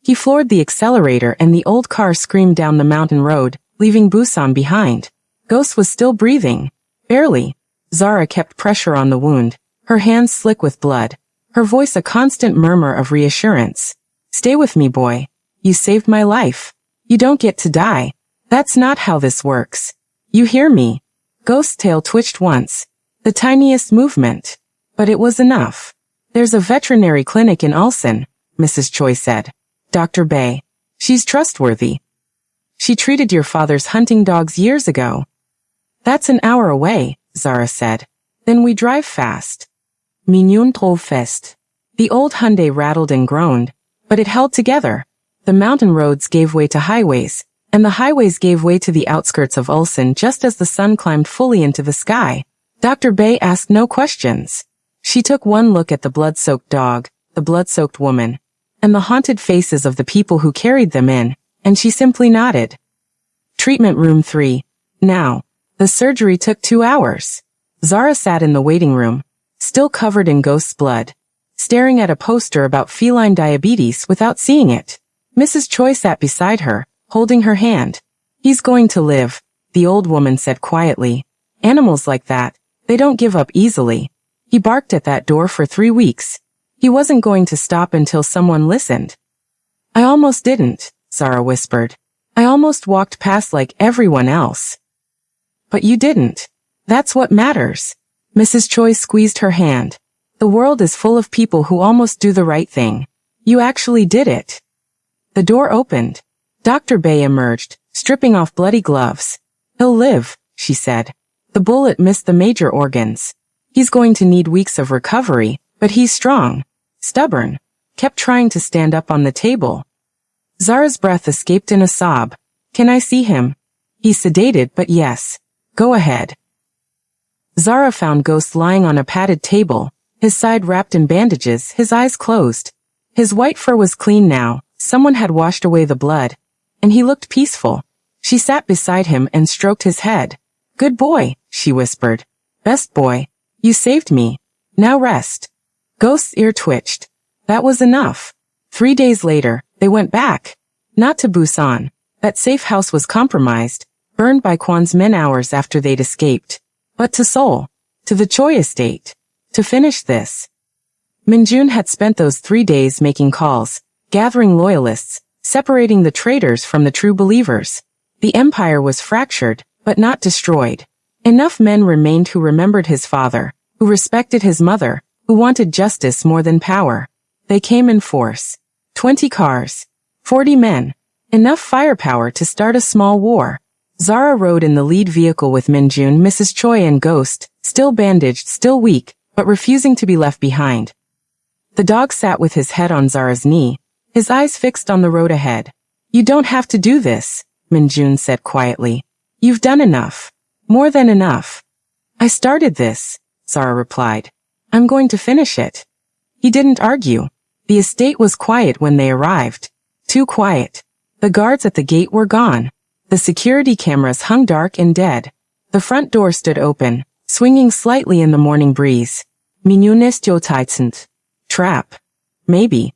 He floored the accelerator and the old car screamed down the mountain road, leaving Busan behind. Ghost was still breathing. Barely. Zara kept pressure on the wound, her hands slick with blood, her voice a constant murmur of reassurance. Stay with me, boy. You saved my life. You don't get to die. That's not how this works. You hear me? Ghost's tail twitched once. The tiniest movement. But it was enough. There's a veterinary clinic in Ulsan, Mrs. Choi said. Dr. Bae. She's trustworthy. She treated your father's hunting dogs years ago. That's an hour away, Zara said. Then we drive fast. Minyoon drove fast. The old Hyundai rattled and groaned, but it held together. The mountain roads gave way to highways, and the highways gave way to the outskirts of Ulsan just as the sun climbed fully into the sky. Dr. Bae asked no questions. She took one look at the blood-soaked dog, the blood-soaked woman, and the haunted faces of the people who carried them in, and she simply nodded. Treatment room 3. Now. The surgery took 2 hours. Zara sat in the waiting room, still covered in Ghost's blood, staring at a poster about feline diabetes without seeing it. Mrs. Choi sat beside her, holding her hand. He's going to live, the old woman said quietly. Animals like that, they don't give up easily. He barked at that door for 3 weeks. He wasn't going to stop until someone listened. I almost didn't, Zara whispered. I almost walked past like everyone else. But you didn't. That's what matters. Mrs. Choi squeezed her hand. The world is full of people who almost do the right thing. You actually did it. The door opened. Dr. Bay emerged, stripping off bloody gloves. He'll live, she said. The bullet missed the major organs. He's going to need weeks of recovery, but he's strong, stubborn, kept trying to stand up on the table. Zara's breath escaped in a sob. Can I see him? He's sedated, but yes. Go ahead. Zara found Ghost lying on a padded table, his side wrapped in bandages, his eyes closed. His white fur was clean now, someone had washed away the blood, and he looked peaceful. She sat beside him and stroked his head. Good boy, she whispered. Best boy. You saved me. Now rest. Ghost's ear twitched. That was enough. 3 days later, they went back. Not to Busan. That safe house was compromised, burned by Kwan's men hours after they'd escaped. But to Seoul. To the Choi estate. To finish this. Minjun had spent those 3 days making calls, gathering loyalists, separating the traitors from the true believers. The empire was fractured, but not destroyed. Enough men remained who remembered his father, who respected his mother, who wanted justice more than power. They came in force. 20 cars. 40 men. Enough firepower to start a small war. Zara rode in the lead vehicle with Minjun, Mrs. Choi and Ghost, still bandaged, still weak, but refusing to be left behind. The dog sat with his head on Zara's knee, his eyes fixed on the road ahead. You don't have to do this, Minjun said quietly. You've done enough. More than enough. I started this, Zara replied. I'm going to finish it. He didn't argue. The estate was quiet when they arrived. Too quiet. The guards at the gate were gone. The security cameras hung dark and dead. The front door stood open, swinging slightly in the morning breeze. Minunestyotaitsent. Trap. Maybe.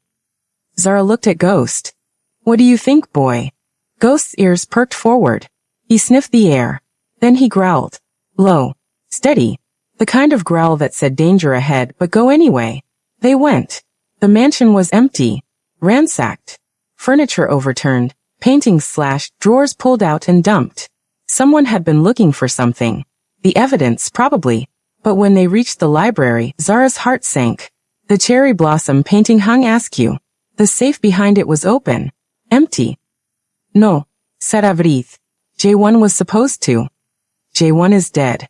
Zara looked at Ghost. What do you think, boy? Ghost's ears perked forward. He sniffed the air. Then he growled. Low. Steady. The kind of growl that said danger ahead, but go anyway. They went. The mansion was empty. Ransacked. Furniture overturned. Paintings slashed, drawers pulled out and dumped. Someone had been looking for something. The evidence, probably. But when they reached the library, Zara's heart sank. The cherry blossom painting hung askew. The safe behind it was open. Empty. No, said Avrith. J1 was supposed to. J1 is dead.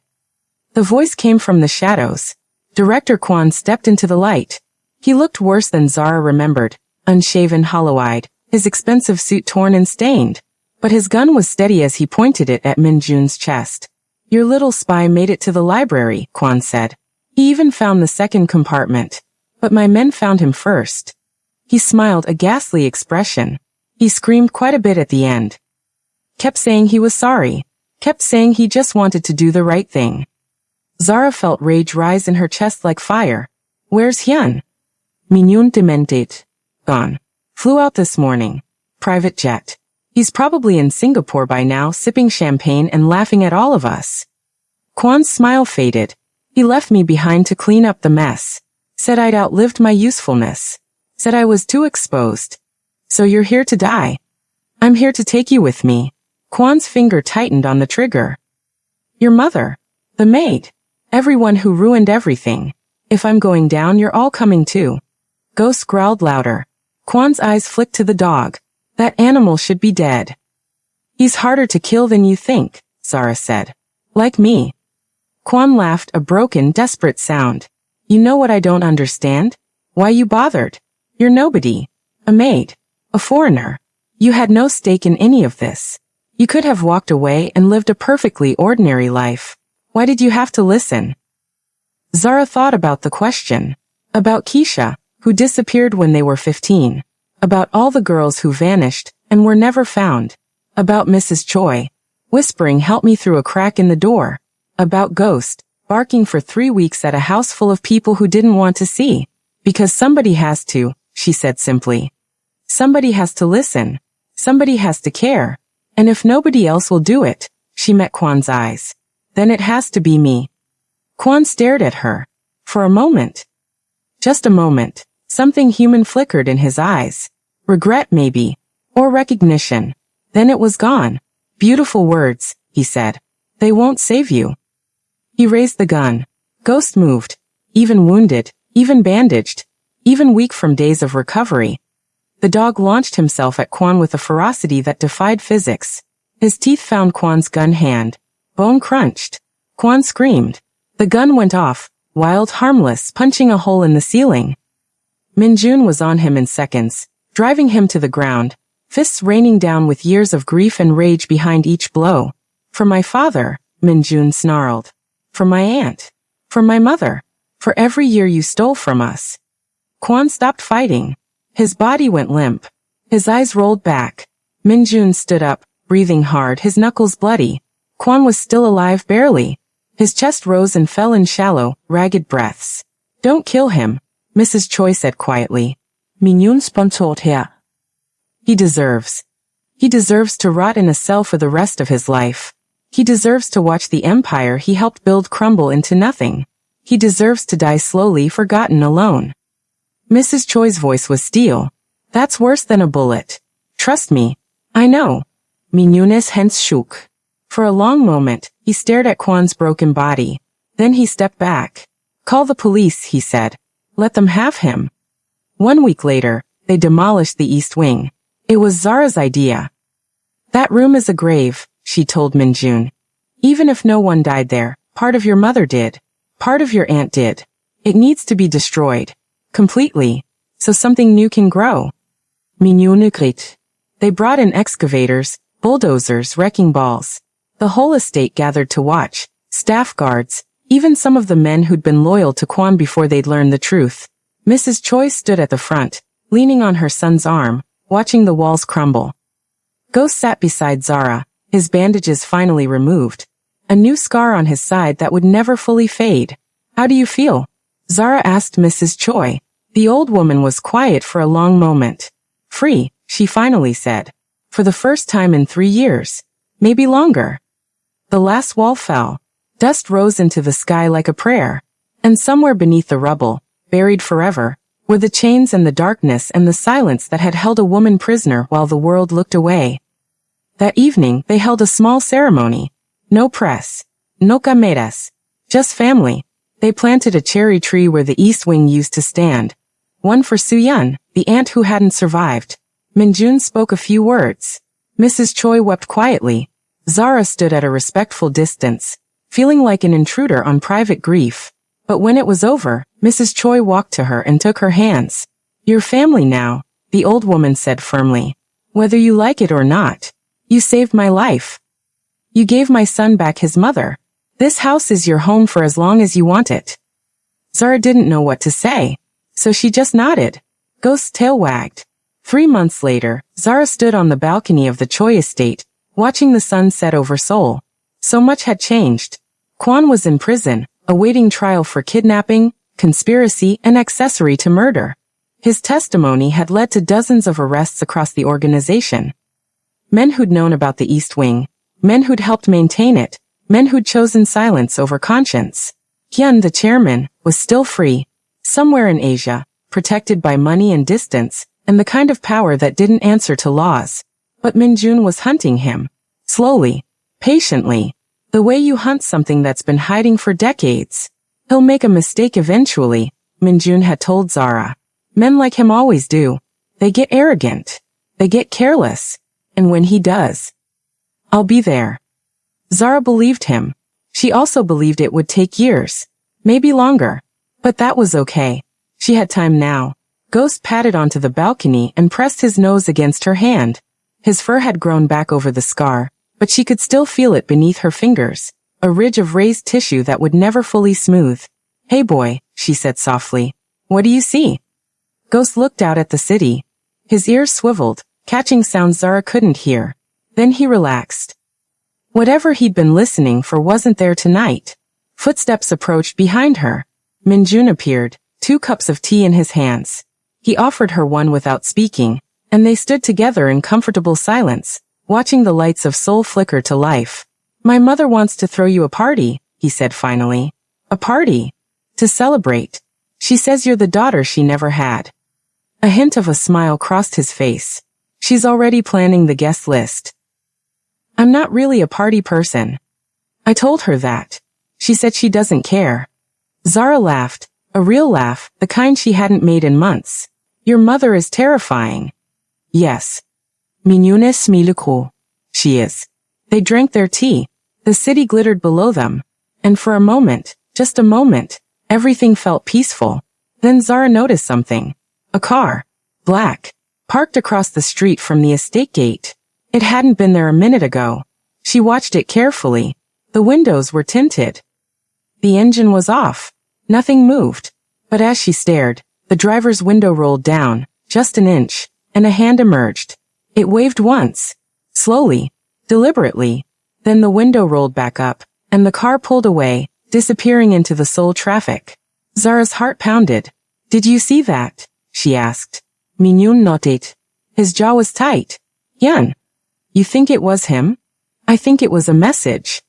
The voice came from the shadows. Director Kwan stepped into the light. He looked worse than Zara remembered, unshaven, hollow-eyed, his expensive suit torn and stained. But his gun was steady as he pointed it at Minjun's chest. Your little spy made it to the library, Kwan said. He even found the second compartment. But my men found him first. He smiled, a ghastly expression. He screamed quite a bit at the end. Kept saying he was sorry. Kept saying he just wanted to do the right thing. Zara felt rage rise in her chest like fire. Where's Hyun? Minyoon demented. Gone. Flew out this morning. Private jet. He's probably in Singapore by now, sipping champagne and laughing at all of us. Kwan's smile faded. He left me behind to clean up the mess. Said I'd outlived my usefulness. Said I was too exposed. So you're here to die. I'm here to take you with me. Kwan's finger tightened on the trigger. Your mother. The maid. Everyone who ruined everything. If I'm going down, you're all coming too. Ghost growled louder. Kwan's eyes flicked to the dog. That animal should be dead. He's harder to kill than you think, Zara said. Like me. Kwan laughed, a broken, desperate sound. You know what I don't understand? Why you bothered? You're nobody. A maid. A foreigner. You had no stake in any of this. You could have walked away and lived a perfectly ordinary life. Why did you have to listen? Zara thought about the question. About Keisha, who disappeared when they were 15. About all the girls who vanished and were never found. About Mrs. Choi, whispering help me through a crack in the door. About Ghost, barking for 3 weeks at a house full of people who didn't want to see. Because somebody has to, she said simply. Somebody has to listen. Somebody has to care. And if nobody else will do it, she met Kwan's eyes. Then it has to be me. Kwan stared at her. For a moment. Just a moment. Something human flickered in his eyes. Regret maybe. Or recognition. Then it was gone. Beautiful words, he said. They won't save you. He raised the gun. Ghost moved. Even wounded, even bandaged, even weak from days of recovery. The dog launched himself at Quan with a ferocity that defied physics. His teeth found Quan's gun hand. Bone crunched. Quan screamed. The gun went off, wild, harmless, punching a hole in the ceiling. Minjun was on him in seconds, driving him to the ground, fists raining down with years of grief and rage behind each blow. For my father, Minjun snarled. For my aunt. For my mother. For every year you stole from us. Quan stopped fighting. His body went limp. His eyes rolled back. Minjun stood up, breathing hard, his knuckles bloody. Quan was still alive barely. His chest rose and fell in shallow, ragged breaths. Don't kill him, Mrs. Choi said quietly. Minjun sponsored her. He deserves to rot in a cell for the rest of his life. He deserves to watch the empire he helped build crumble into nothing. He deserves to die slowly, forgotten, alone. Mrs. Choi's voice was steel. That's worse than a bullet. Trust me. I know. Minjun's hands shook. For a long moment, he stared at Quan's broken body. Then he stepped back. Call the police, he said. Let them have him. 1 week later, they demolished the East Wing. It was Zara's idea. That room is a grave, she told Minjun. Even if no one died there, part of your mother did. Part of your aunt did. It needs to be destroyed. Completely. So something new can grow. Minjun agreed. They brought in excavators, bulldozers, wrecking balls. The whole estate gathered to watch. Staff guards, even some of the men who'd been loyal to Quan before they'd learned the truth. Mrs. Choi stood at the front, leaning on her son's arm, watching the walls crumble. Ghost sat beside Zara, his bandages finally removed. A new scar on his side that would never fully fade. How do you feel? Zara asked Mrs. Choi. The old woman was quiet for a long moment. Free, she finally said. For the first time in 3 years. Maybe longer. The last wall fell. Dust rose into the sky like a prayer. And somewhere beneath the rubble, buried forever, were the chains and the darkness and the silence that had held a woman prisoner while the world looked away. That evening, they held a small ceremony. No press. No cameras. Just family. They planted a cherry tree where the East Wing used to stand. One for Suyun, the aunt who hadn't survived. Minjun spoke a few words. Mrs. Choi wept quietly. Zara stood at a respectful distance, feeling like an intruder on private grief. But when it was over, Mrs. Choi walked to her and took her hands. You're family now, the old woman said firmly. Whether you like it or not. You saved my life. You gave my son back his mother. This house is your home for as long as you want it. Zara didn't know what to say, so she just nodded. Ghost's tail wagged. 3 months later, Zara stood on the balcony of the Choi estate, watching the sun set over Seoul. So much had changed. Quan was in prison, awaiting trial for kidnapping, conspiracy, and accessory to murder. His testimony had led to dozens of arrests across the organization. Men who'd known about the East Wing, men who'd helped maintain it, men who'd chosen silence over conscience. Hyun, the chairman, was still free, somewhere in Asia, protected by money and distance, and the kind of power that didn't answer to laws. But Minjun was hunting him. Slowly. Patiently. The way you hunt something that's been hiding for decades. He'll make a mistake eventually, Minjun had told Zara. Men like him always do. They get arrogant. They get careless. And when he does, I'll be there. Zara believed him. She also believed it would take years. Maybe longer. But that was okay. She had time now. Ghost padded onto the balcony and pressed his nose against her hand. His fur had grown back over the scar, but she could still feel it beneath her fingers, a ridge of raised tissue that would never fully smooth. Hey boy, she said softly. What do you see? Ghost looked out at the city. His ears swiveled, catching sounds Zara couldn't hear. Then he relaxed. Whatever he'd been listening for wasn't there tonight. Footsteps approached behind her. Minjun appeared, 2 cups of tea in his hands. He offered her one without speaking, and they stood together in comfortable silence, watching the lights of Seoul flicker to life. My mother wants to throw you a party, he said finally. A party? To celebrate. She says you're the daughter she never had. A hint of a smile crossed his face. She's already planning the guest list. I'm not really a party person. I told her that. She said she doesn't care. Zara laughed, a real laugh, the kind she hadn't made in months. Your mother is terrifying. Yes. Mignonne Smilecro. She is. They drank their tea. The city glittered below them. And for a moment, just a moment, everything felt peaceful. Then Zara noticed something. A car. Black. Parked across the street from the estate gate. It hadn't been there a minute ago. She watched it carefully. The windows were tinted. The engine was off. Nothing moved. But as she stared, the driver's window rolled down, just an inch, and a hand emerged. It waved once. Slowly. Deliberately. Then the window rolled back up, and the car pulled away, disappearing into the soul traffic. Zara's heart pounded. Did you see that? She asked. Mignonne nodded. His jaw was tight. Yan. You think it was him? I think it was a message.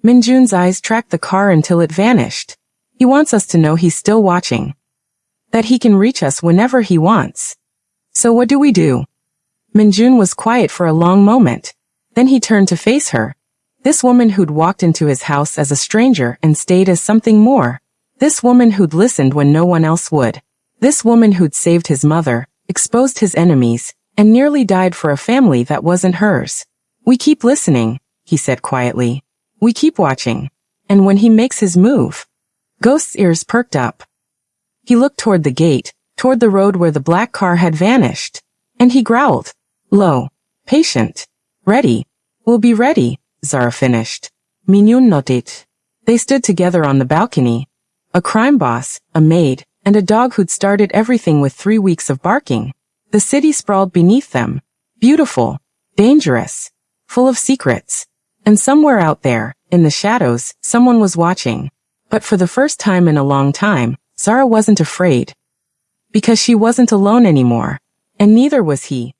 Minjun's eyes tracked the car until it vanished. He wants us to know he's still watching. That he can reach us whenever he wants. So what do we do? Minjun was quiet for a long moment. Then he turned to face her. This woman who'd walked into his house as a stranger and stayed as something more. This woman who'd listened when no one else would. This woman who'd saved his mother, exposed his enemies, and nearly died for a family that wasn't hers. We keep listening, he said quietly. We keep watching. And when he makes his move. Ghost's ears perked up. He looked toward the gate, toward the road where the black car had vanished. And he growled. Low. Patient. Ready. We'll be ready, Zara finished. Mignonne nodded. They stood together on the balcony. A crime boss, a maid, and a dog who'd started everything with 3 weeks of barking. The city sprawled beneath them. Beautiful. Dangerous. Full of secrets. And somewhere out there, in the shadows, someone was watching. But for the first time in a long time, Zara wasn't afraid. Because she wasn't alone anymore. And neither was he.